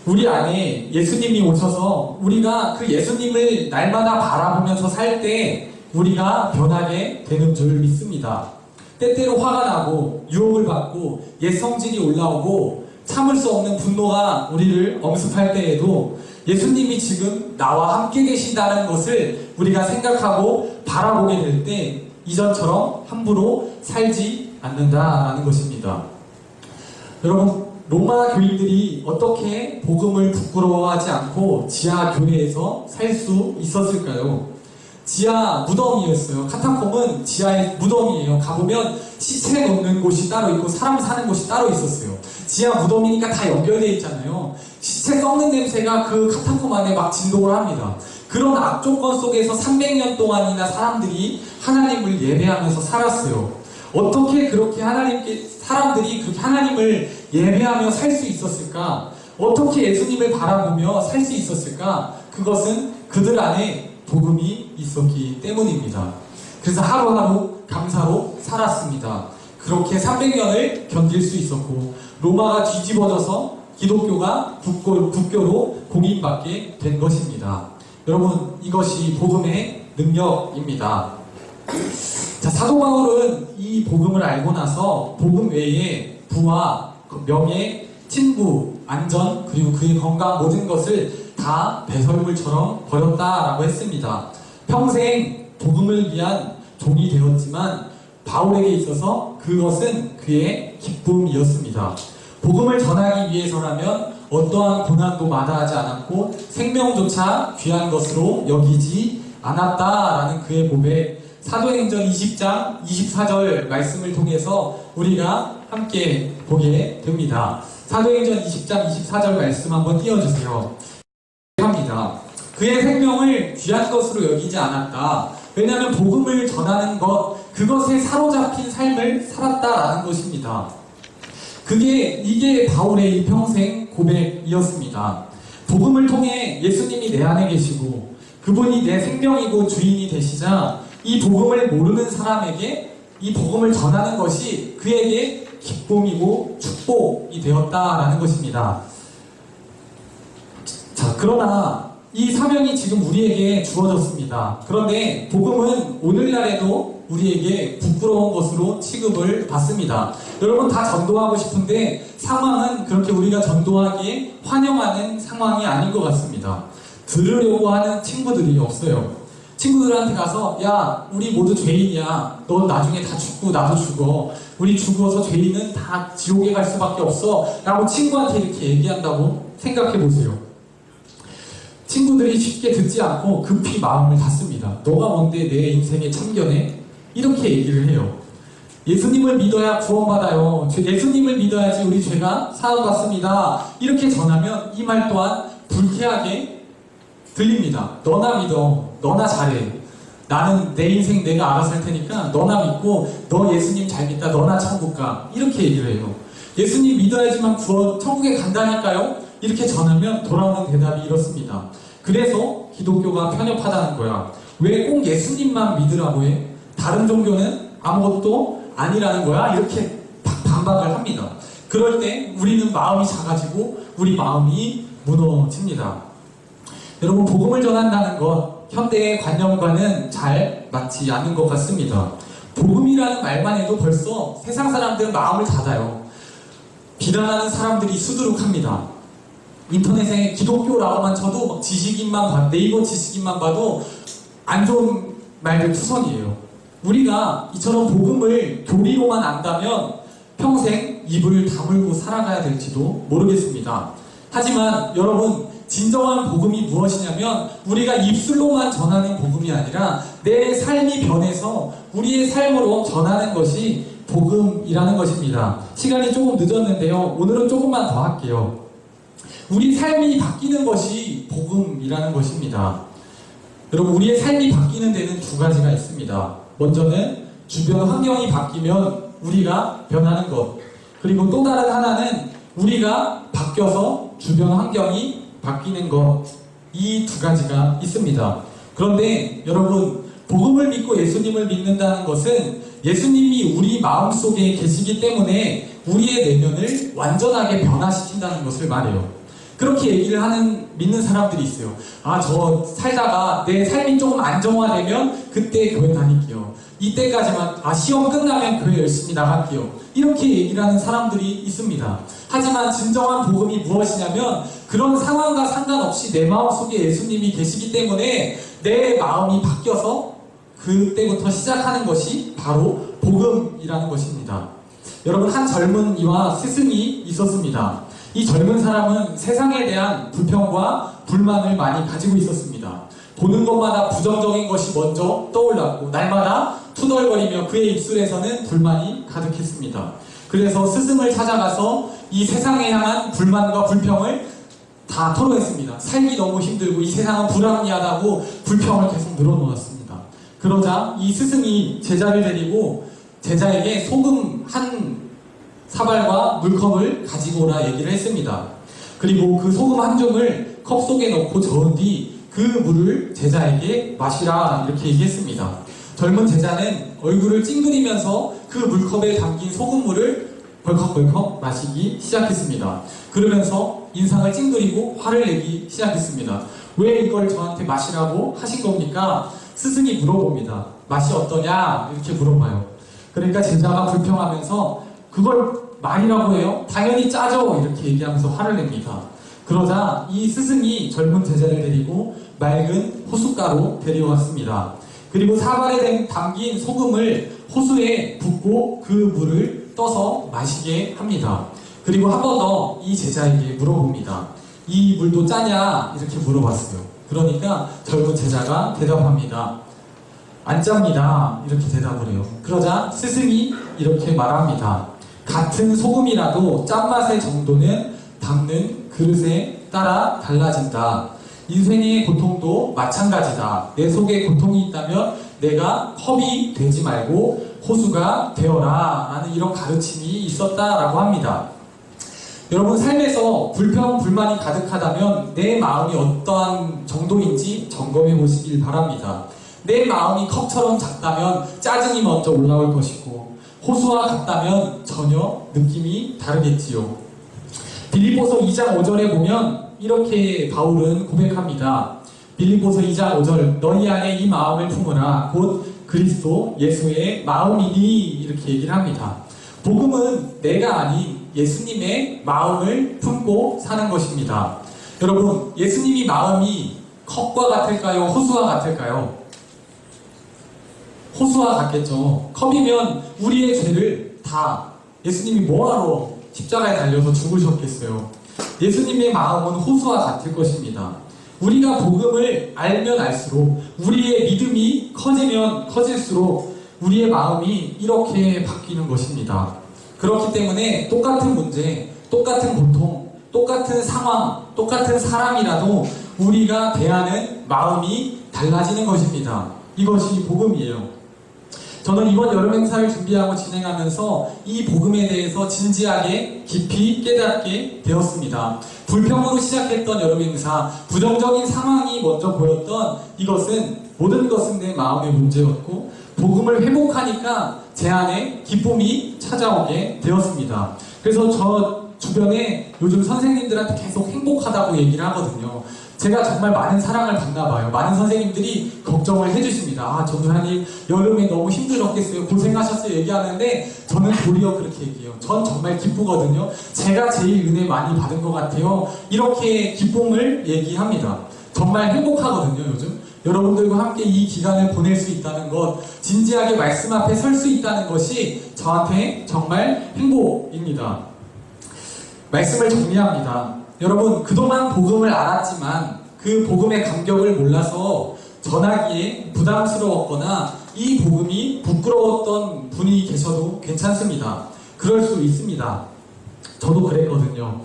우리 안에 예수님이 오셔서 우리가 그 예수님을 날마다 바라보면서 살 때 우리가 변하게 되는 줄 믿습니다. 때때로 화가 나고 유혹을 받고 옛 성질이 올라오고 참을 수 없는 분노가 우리를 엄습할 때에도 예수님이 지금 나와 함께 계신다는 것을 우리가 생각하고 바라보게 될 때 이전처럼 함부로 살지 않는다라는 것입니다. 여러분, 로마 교인들이 어떻게 복음을 부끄러워하지 않고 지하 교회에서 살 수 있었을까요? 지하 무덤이었어요. 카타콤은 지하의 무덤이에요. 가보면 시체 놓는 곳이 따로 있고 사람 사는 곳이 따로 있었어요. 지하 무덤이니까 다 연결되어 있잖아요. 시체 썩는 냄새가 그 카타콤 안에 막 진동을 합니다. 그런 악조건 속에서 300년 동안이나 사람들이 하나님을 예배하면서 살았어요. 어떻게 그렇게 사람들이 그렇게 하나님을 예배하며 살 수 있었을까? 어떻게 예수님을 바라보며 살 수 있었을까? 그것은 그들 안에 복음이 있었기 때문입니다. 그래서 하루하루 감사로 살았습니다. 그렇게 300년을 견딜 수 있었고 로마가 뒤집어져서 기독교가 국교로 공인받게 된 것입니다. 여러분, 이것이 복음의 능력입니다. 자, 사도 바울은 이 복음을 알고 나서 복음 외에 부와 명예, 친구, 안전, 그리고 그의 건강 모든 것을 다 배설물처럼 버렸다라고 했습니다. 평생 복음을 위한 종이 되었지만 바울에게 있어서 그것은 그의 기쁨이었습니다. 복음을 전하기 위해서라면 어떠한 고난도 마다하지 않았고 생명조차 귀한 것으로 여기지 않았다라는 그의 고백, 사도행전 20장 24절 말씀을 통해서 우리가 함께 보게 됩니다. 사도행전 20장 24절 말씀 한번 띄워주세요. 합니다. 그의 생명을 귀한 것으로 여기지 않았다. 왜냐하면 복음을 전하는 것, 그것에 사로잡힌 삶을 살았다라는 것입니다. 이게 바울의 평생 고백이었습니다. 복음을 통해 예수님이 내 안에 계시고 그분이 내 생명이고 주인이 되시자 이 복음을 모르는 사람에게 이 복음을 전하는 것이 그에게 기쁨이고 축복이 되었다라는 것입니다. 자, 그러나 이 사명이 지금 우리에게 주어졌습니다. 그런데 복음은 오늘날에도 우리에게 부끄러운 것으로 취급을 받습니다. 여러분 다 전도하고 싶은데 상황은 그렇게 우리가 전도하기에 환영하는 상황이 아닌 것 같습니다. 들으려고 하는 친구들이 없어요. 친구들한테 가서 야, 우리 모두 죄인이야. 넌 나중에 다 죽고 나도 죽어. 우리 죽어서 죄인은 다 지옥에 갈 수밖에 없어. 라고 친구한테 이렇게 얘기한다고 생각해 보세요. 친구들이 쉽게 듣지 않고 급히 마음을 닫습니다. 너가 뭔데 내 인생에 참견해? 이렇게 얘기를 해요. 예수님을 믿어야 구원받아요. 예수님을 믿어야지 우리 죄가 사함받습니다. 이렇게 전하면 이 말 또한 불쾌하게 들립니다. 너나 믿어. 너나 잘해. 나는 내 인생 내가 알아서 할 테니까 너나 믿고 너 예수님 잘 믿다. 너나 천국 가. 이렇게 얘기를 해요. 예수님 믿어야지만 천국에 간다니까요. 이렇게 전하면 돌아오는 대답이 이렇습니다. 그래서 기독교가 편협하다는 거야. 왜 꼭 예수님만 믿으라고 해? 다른 종교는 아무것도 아니라는 거야? 이렇게 반박을 합니다. 그럴 때 우리는 마음이 작아지고 우리 마음이 무너집니다. 여러분, 복음을 전한다는 것, 현대의 관념과는 잘 맞지 않는 것 같습니다. 복음이라는 말만 해도 벌써 세상 사람들은 마음을 닫아요. 비난하는 사람들이 수두룩합니다. 인터넷에 기독교라고만 쳐도 네이버 지식인만 봐도 안 좋은 말들 투성이에요. 우리가 이처럼 복음을 교리로만 안다면 평생 입을 다물고 살아가야 될지도 모르겠습니다. 하지만 여러분, 진정한 복음이 무엇이냐면 우리가 입술로만 전하는 복음이 아니라 내 삶이 변해서 우리의 삶으로 전하는 것이 복음이라는 것입니다. 시간이 조금 늦었는데요. 오늘은 조금만 더 할게요. 우리 삶이 바뀌는 것이 복음이라는 것입니다. 여러분, 우리의 삶이 바뀌는 데는 두 가지가 있습니다. 먼저는 주변 환경이 바뀌면 우리가 변하는 것. 그리고 또 다른 하나는 우리가 바뀌어서 주변 환경이 바뀌는 것. 이 두 가지가 있습니다. 그런데 여러분, 복음을 믿고 예수님을 믿는다는 것은 예수님이 우리 마음속에 계시기 때문에 우리의 내면을 완전하게 변화시킨다는 것을 말해요. 그렇게 얘기를 믿는 사람들이 있어요. 저 살다가 내 삶이 조금 안정화되면 그때 교회 다닐게요. 이때까지만, 시험 끝나면 교회 열심히 나갈게요. 이렇게 얘기를 하는 사람들이 있습니다. 하지만 진정한 복음이 무엇이냐면 그런 상황과 상관없이 내 마음속에 예수님이 계시기 때문에 내 마음이 바뀌어서 그때부터 시작하는 것이 바로 복음이라는 것입니다. 여러분, 한 젊은이와 스승이 있었습니다. 이 젊은 사람은 세상에 대한 불평과 불만을 많이 가지고 있었습니다. 보는 것마다 부정적인 것이 먼저 떠올랐고 날마다 투덜거리며 그의 입술에서는 불만이 가득했습니다. 그래서 스승을 찾아가서 이 세상에 향한 불만과 불평을 다 토로했습니다. 살기 너무 힘들고 이 세상은 불합리하다고 불평을 계속 늘어놓았습니다. 그러자 이 스승이 제자를 데리고 제자에게 소금 한 사발과 물컵을 가지고 오라 얘기를 했습니다. 그리고 그 소금 한 줌을 컵 속에 넣고 저은 뒤 그 물을 제자에게 마시라 이렇게 얘기했습니다. 젊은 제자는 얼굴을 찡그리면서 그 물컵에 담긴 소금물을 벌컥벌컥 마시기 시작했습니다. 그러면서 인상을 찡그리고 화를 내기 시작했습니다. 왜 이걸 저한테 마시라고 하신 겁니까? 스승이 물어봅니다. 맛이 어떠냐? 이렇게 물어봐요. 그러니까 제자가 불평하면서 그걸 말이라고 해요? 당연히 짜죠. 이렇게 얘기하면서 화를 냅니다. 그러자 이 스승이 젊은 제자를 데리고 맑은 호숫가로 데려왔습니다. 그리고 사발에 담긴 소금을 호수에 붓고 그 물을 떠서 마시게 합니다. 그리고 한 번 더 이 제자에게 물어봅니다. 이 물도 짜냐? 이렇게 물어봤어요. 그러니까 젊은 제자가 대답합니다. 안 짭니다. 이렇게 대답을 해요. 그러자 스승이 이렇게 말합니다. 같은 소금이라도 짠맛의 정도는 담는 그릇에 따라 달라진다. 인생의 고통도 마찬가지다. 내 속에 고통이 있다면 내가 컵이 되지 말고 호수가 되어라. 라는 이런 가르침이 있었다라고 합니다. 여러분, 삶에서 불평, 불만이 가득하다면 내 마음이 어떠한 정도인지 점검해 보시길 바랍니다. 내 마음이 컵처럼 작다면 짜증이 먼저 올라올 것이고, 호수와 같다면 전혀 느낌이 다르겠지요. 빌립보서 2장 5절에 보면 이렇게 바울은 고백합니다. 빌립보서 2장 5절, 너희 안에 이 마음을 품으라. 곧 그리스도 예수의 마음이니. 이렇게 얘기를 합니다. 복음은 내가 아닌 예수님의 마음을 품고 사는 것입니다. 여러분, 예수님이 마음이 컵과 같을까요? 호수와 같을까요? 호수와 같겠죠. 컵이면 우리의 죄를 다 예수님이 뭐하러 십자가에 달려서 죽으셨겠어요. 예수님의 마음은 호수와 같을 것입니다. 우리가 복음을 알면 알수록, 우리의 믿음이 커지면 커질수록 우리의 마음이 이렇게 바뀌는 것입니다. 그렇기 때문에 똑같은 문제, 똑같은 고통, 똑같은 상황, 똑같은 사람이라도 우리가 대하는 마음이 달라지는 것입니다. 이것이 복음이에요. 저는 이번 여름 행사를 준비하고 진행하면서 이 복음에 대해서 진지하게 깊이 깨닫게 되었습니다. 불평으로 시작했던 여름 행사, 부정적인 상황이 먼저 보였던 이것은, 모든 것은 내 마음의 문제였고, 복음을 회복하니까 제 안에 기쁨이 찾아오게 되었습니다. 그래서 저 주변에 요즘 선생님들한테 계속 행복하다고 얘기를 하거든요. 제가 정말 많은 사랑을 받나 봐요. 많은 선생님들이 걱정을 해주십니다. 아, 전도사님 여름에 너무 힘드셨겠어요. 고생하셨어요. 얘기하는데 저는 도리어 그렇게 얘기해요. 전 정말 기쁘거든요. 제가 제일 은혜 많이 받은 것 같아요. 이렇게 기쁨을 얘기합니다. 정말 행복하거든요, 요즘. 여러분들과 함께 이 기간을 보낼 수 있다는 것, 진지하게 말씀 앞에 설 수 있다는 것이 저한테 정말 행복입니다. 말씀을 정리합니다. 여러분, 그동안 복음을 알았지만 그 복음의 감격을 몰라서 전하기에 부담스러웠거나 이 복음이 부끄러웠던 분이 계셔도 괜찮습니다. 그럴 수 있습니다. 저도 그랬거든요.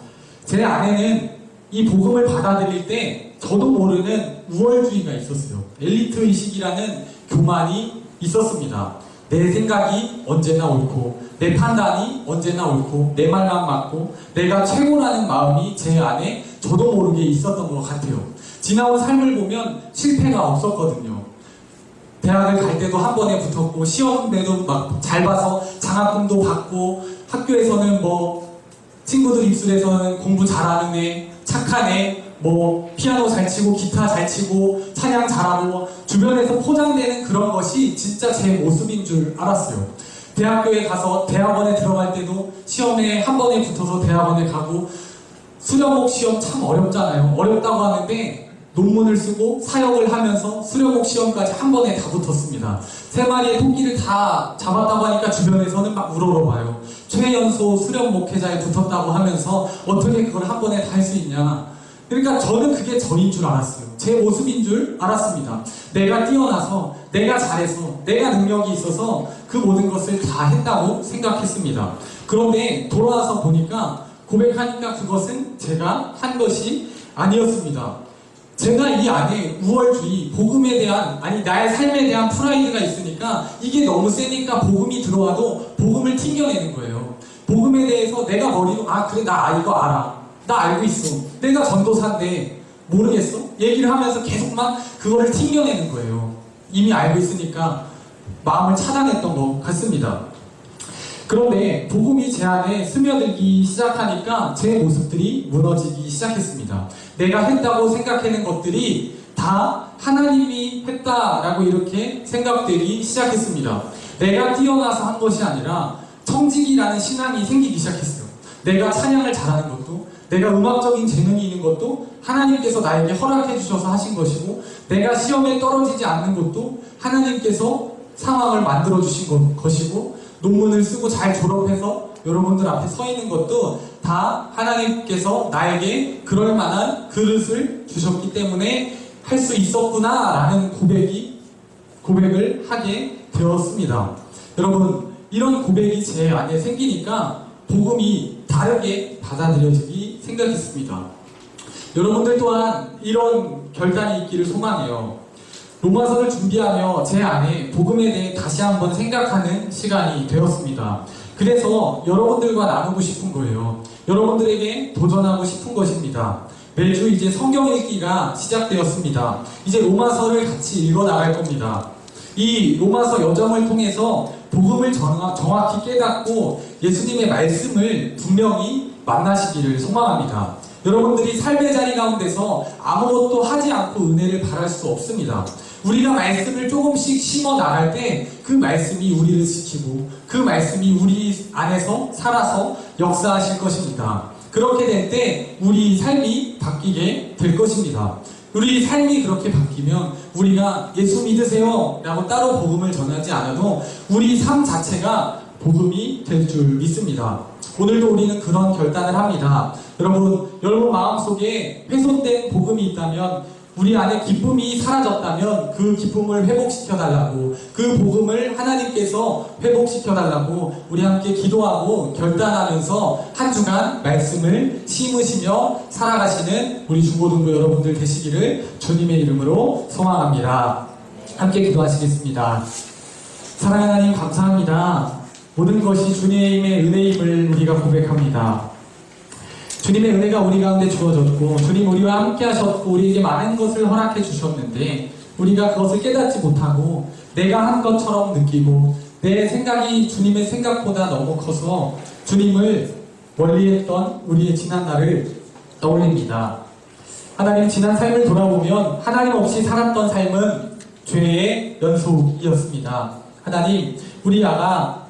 제 안에는 이 복음을 받아들일 때 저도 모르는 우월주의가 있었어요. 엘리트의식이라는 교만이 있었습니다. 내 생각이 언제나 옳고, 내 판단이 언제나 옳고, 내 말만 맞고, 내가 최고라는 마음이 제 안에 저도 모르게 있었던 것 같아요. 지나온 삶을 보면 실패가 없었거든요. 대학을 갈 때도 한 번에 붙었고, 시험 때도 막 잘 봐서 장학금도 받고, 학교에서는 뭐 친구들 입술에서는 공부 잘하는 애, 착한 애, 뭐 피아노 잘 치고 기타 잘 치고 찬양 잘하고, 주변에서 포장되는 그런 것이 진짜 제 모습인 줄 알았어요. 대학교에 가서 대학원에 들어갈 때도 시험에 한 번에 붙어서 대학원에 가고, 수료목 시험 참 어렵잖아요. 어렵다고 하는데 논문을 쓰고 사역을 하면서 수료목 시험까지 한 번에 다 붙었습니다. 3마리의 토끼를 다 잡았다고 하니까 주변에서는 막 우러러봐요. 최연소 수련 목회자에 붙었다고 하면서 어떻게 그걸 한 번에 다 할 수 있냐. 그러니까 저는 그게 저인 줄 알았어요. 제 모습인 줄 알았습니다. 내가 뛰어나서, 내가 잘해서, 내가 능력이 있어서 그 모든 것을 다 했다고 생각했습니다. 그런데 돌아와서 보니까, 고백하니까 그것은 제가 한 것이 아니었습니다. 제가 이 안에 우월주의, 복음에 대한, 아니 나의 삶에 대한 프라이드가 있으니까 이게 너무 세니까 복음이 들어와도 복음을 튕겨내는 거예요. 복음에 대해서 내가 머리로, 아 그래 나 이거 알아, 나 알고 있어, 내가 전도사인데 모르겠어? 얘기를 하면서 계속 막 그거를 튕겨내는 거예요. 이미 알고 있으니까 마음을 차단했던 것 같습니다. 그런데 복음이 제 안에 스며들기 시작하니까 제 모습들이 무너지기 시작했습니다. 내가 했다고 생각하는 것들이 다 하나님이 했다라고 이렇게 생각되기 시작했습니다. 내가 뛰어나서 한 것이 아니라 청직이라는 신앙이 생기기 시작했어요. 내가 찬양을 잘하는 것도, 내가 음악적인 재능이 있는 것도 하나님께서 나에게 허락해 주셔서 하신 것이고, 내가 시험에 떨어지지 않는 것도 하나님께서 상황을 만들어 주신 것이고, 논문을 쓰고 잘 졸업해서 여러분들 앞에 서 있는 것도 다 하나님께서 나에게 그럴 만한 그릇을 주셨기 때문에 할 수 있었구나라는 고백을 하게 되었습니다. 여러분, 이런 고백이 제 안에 생기니까 복음이 다르게 받아들여지기 생각했습니다. 여러분들 또한 이런 결단이 있기를 소망해요. 로마서를 준비하며 제 안에 복음에 대해 다시 한번 생각하는 시간이 되었습니다. 그래서 여러분들과 나누고 싶은 거예요. 여러분들에게 도전하고 싶은 것입니다. 매주 이제 성경 읽기가 시작되었습니다. 이제 로마서를 같이 읽어 나갈 겁니다. 이 로마서 여정을 통해서 복음을 정확히 깨닫고 예수님의 말씀을 분명히 만나시기를 소망합니다. 여러분들이 삶의 자리 가운데서 아무것도 하지 않고 은혜를 바랄 수 없습니다. 우리가 말씀을 조금씩 심어 나갈 때 그 말씀이 우리를 지키고 그 말씀이 우리 안에서 살아서 역사하실 것입니다. 그렇게 될 때 우리 삶이 바뀌게 될 것입니다. 우리 삶이 그렇게 바뀌면 우리가 예수 믿으세요 라고 따로 복음을 전하지 않아도 우리 삶 자체가 복음이 될 줄 믿습니다. 오늘도 우리는 그런 결단을 합니다. 여러분 마음속에 훼손된 복음이 있다면, 우리 안에 기쁨이 사라졌다면 그 기쁨을 회복시켜달라고, 그 복음을 하나님께서 회복시켜달라고 우리 함께 기도하고 결단하면서 한 주간 말씀을 심으시며 살아가시는 우리 중고등부 여러분들 되시기를 주님의 이름으로 소망합니다. 함께 기도하시겠습니다. 사랑하는 하나님, 감사합니다. 모든 것이 주님의 은혜임을 우리가 고백합니다. 주님의 은혜가 우리 가운데 주어졌고, 주님 우리와 함께 하셨고, 우리에게 많은 것을 허락해 주셨는데, 우리가 그것을 깨닫지 못하고 내가 한 것처럼 느끼고 내 생각이 주님의 생각보다 너무 커서 주님을 멀리했던 우리의 지난 날을 떠올립니다. 하나님, 지난 삶을 돌아보면 하나님 없이 살았던 삶은 죄의 연속이었습니다. 하나님, 우리가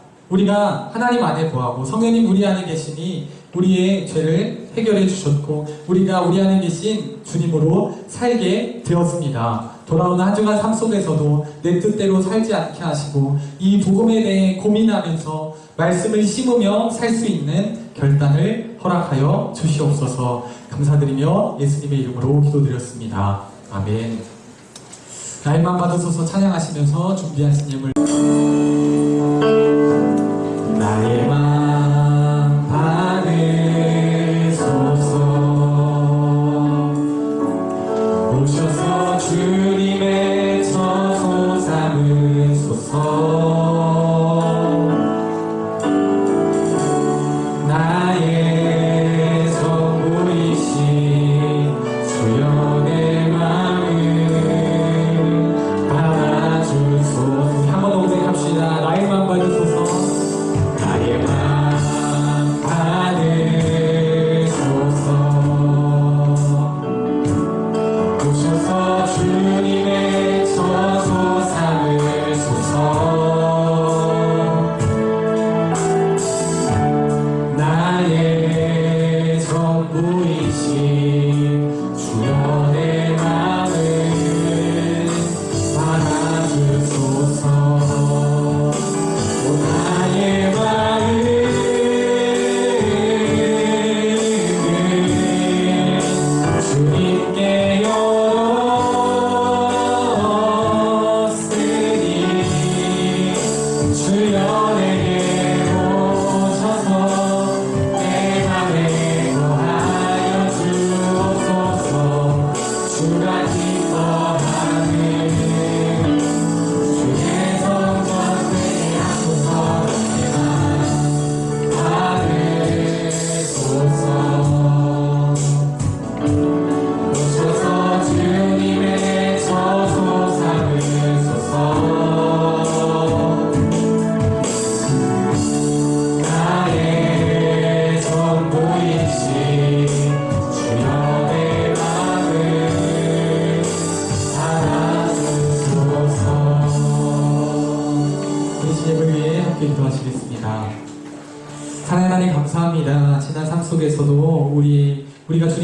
하나님 안에 거하고 성령님 우리 안에 계시니 우리의 죄를 해결해 주셨고, 우리가 우리 안에 계신 주님으로 살게 되었습니다. 돌아오는 한 주간 삶 속에서도 내 뜻대로 살지 않게 하시고 이 복음에 대해 고민하면서 말씀을 심으며 살 수 있는 결단을 허락하여 주시옵소서. 감사드리며 예수님의 이름으로 기도드렸습니다. 아멘. 나일만 받으소서 찬양하시면서 준비하신 예물, 나의 맘 받으소서. 오셔서 주님의 처소 삼으소서. 나의 전부이신 주여 내 마음을 받아주소서. 한번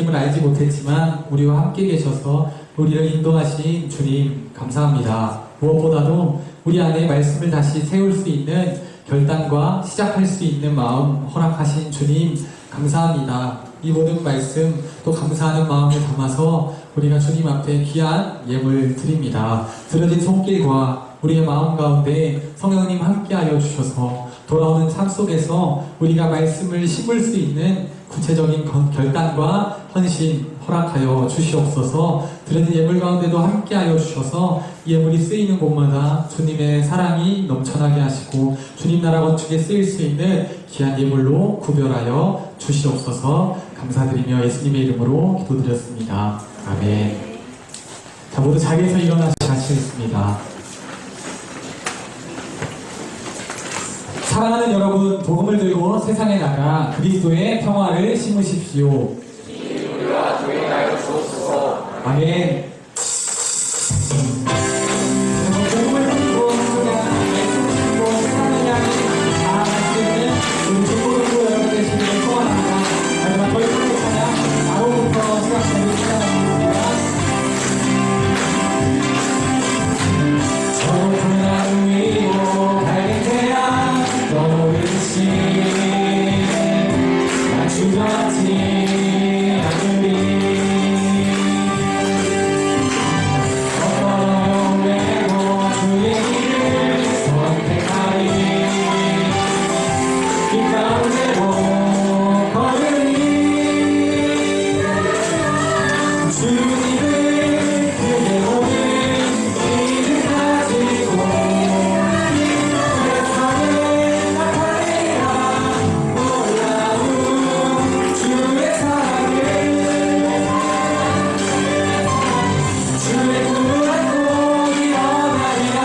주님을 알지 못했지만 우리와 함께 계셔서 우리를 인도하신 주님 감사합니다. 무엇보다도 우리 안에 말씀을 다시 세울 수 있는 결단과 시작할 수 있는 마음 허락하신 주님 감사합니다. 이 모든 말씀 또 감사하는 마음을 담아서 우리가 주님 앞에 귀한 예물 드립니다. 들어진 손길과 우리의 마음 가운데 성령님 함께하여 주셔서 돌아오는 삶 속에서 우리가 말씀을 심을 수 있는 구체적인 결단과 헌신 허락하여 주시옵소서. 드려진 예물 가운데도 함께하여 주셔서 이 예물이 쓰이는 곳마다 주님의 사랑이 넘쳐나게 하시고 주님 나라 건축에 쓰일 수 있는 귀한 예물로 구별하여 주시옵소서. 감사드리며 예수님의 이름으로 기도드렸습니다. 아멘. 자, 모두 자리에서 일어나시 하시겠습니다. 사랑하는 여러분, 복음을 들고 세상에 나가 그리스도의 평화를 심으십시오. 아멘. 복음을 듣고 그냥 말씀을 듣고 세상을 향해 나아갈 수 있는 우리 중고등부 여러분 되시기를 소원합니다. 마지막 저희 찬양 바로부터 시작하겠습니다. 좁은 하루 위로 밝은 태양 떠오르시 나 주저하지 않으리 어려움 메고 주의 길을 선택하리 이 가운데로 걸으리 주님을 크게 보는 믿음 가지고 세상에 나타내라 놀라운 주의 사랑을 주의 꿈을 안고 일어나리라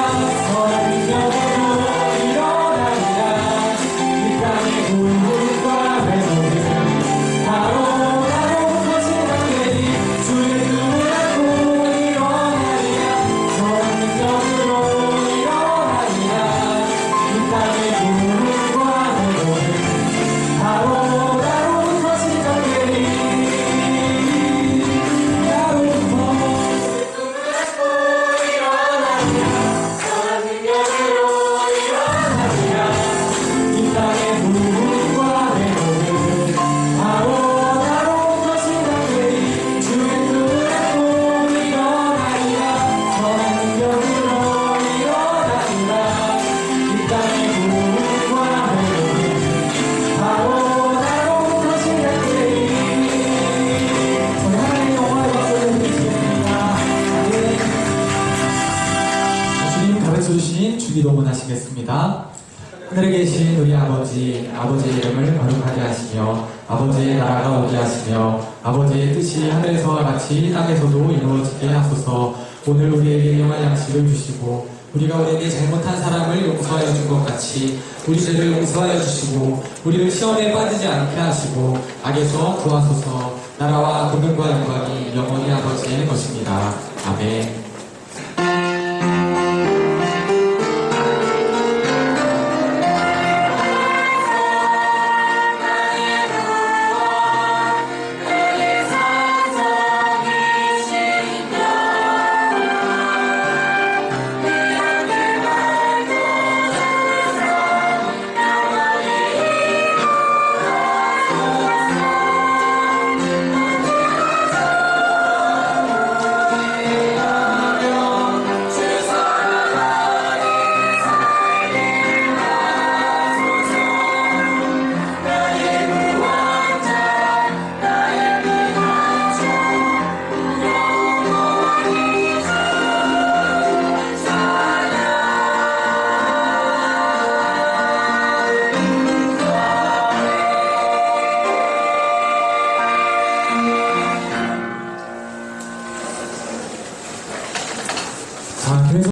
선한 능력으로 일어나리라 이 땅의 굴곡과 회복은 바로 시작되리 주의 꿈을 안고 일어나리라 선한 능력으로 일어나리라 이 땅의 굴곡과 회복은 바로 시작되리 나로부터 이 땅의 부흥과 회복은 바로 나로부터 시작되리 주의 꿈을 안고 일어나리라 선한 능력으로 일어나리라 이 땅의 부흥과 회복은 바로 나로부터 시작되리 저희 하나님의 영광을 박수로 드리겠습니다. 주님 가르쳐주신 주기도문 하시겠습니다. 하늘에 계신 우리 아버지, 아버지의 이름을 거룩하게 하시며 아버지의 나라가 오게 하시며 아버지의 뜻이 하늘에서와 같이 땅에서도 이루어지게 하소서. 오늘 우리에게 일용할 양식을 주시고 우리가 우리에게 잘못한 사람을 용서하여 준 것 같이 우리 죄를 용서하여 주시고 우리를 시험에 빠지지 않게 하시고 악에서 구하소서. 나라와 권능과 영광이 영원히 아버지의 것입니다. 아멘. 자, 그래서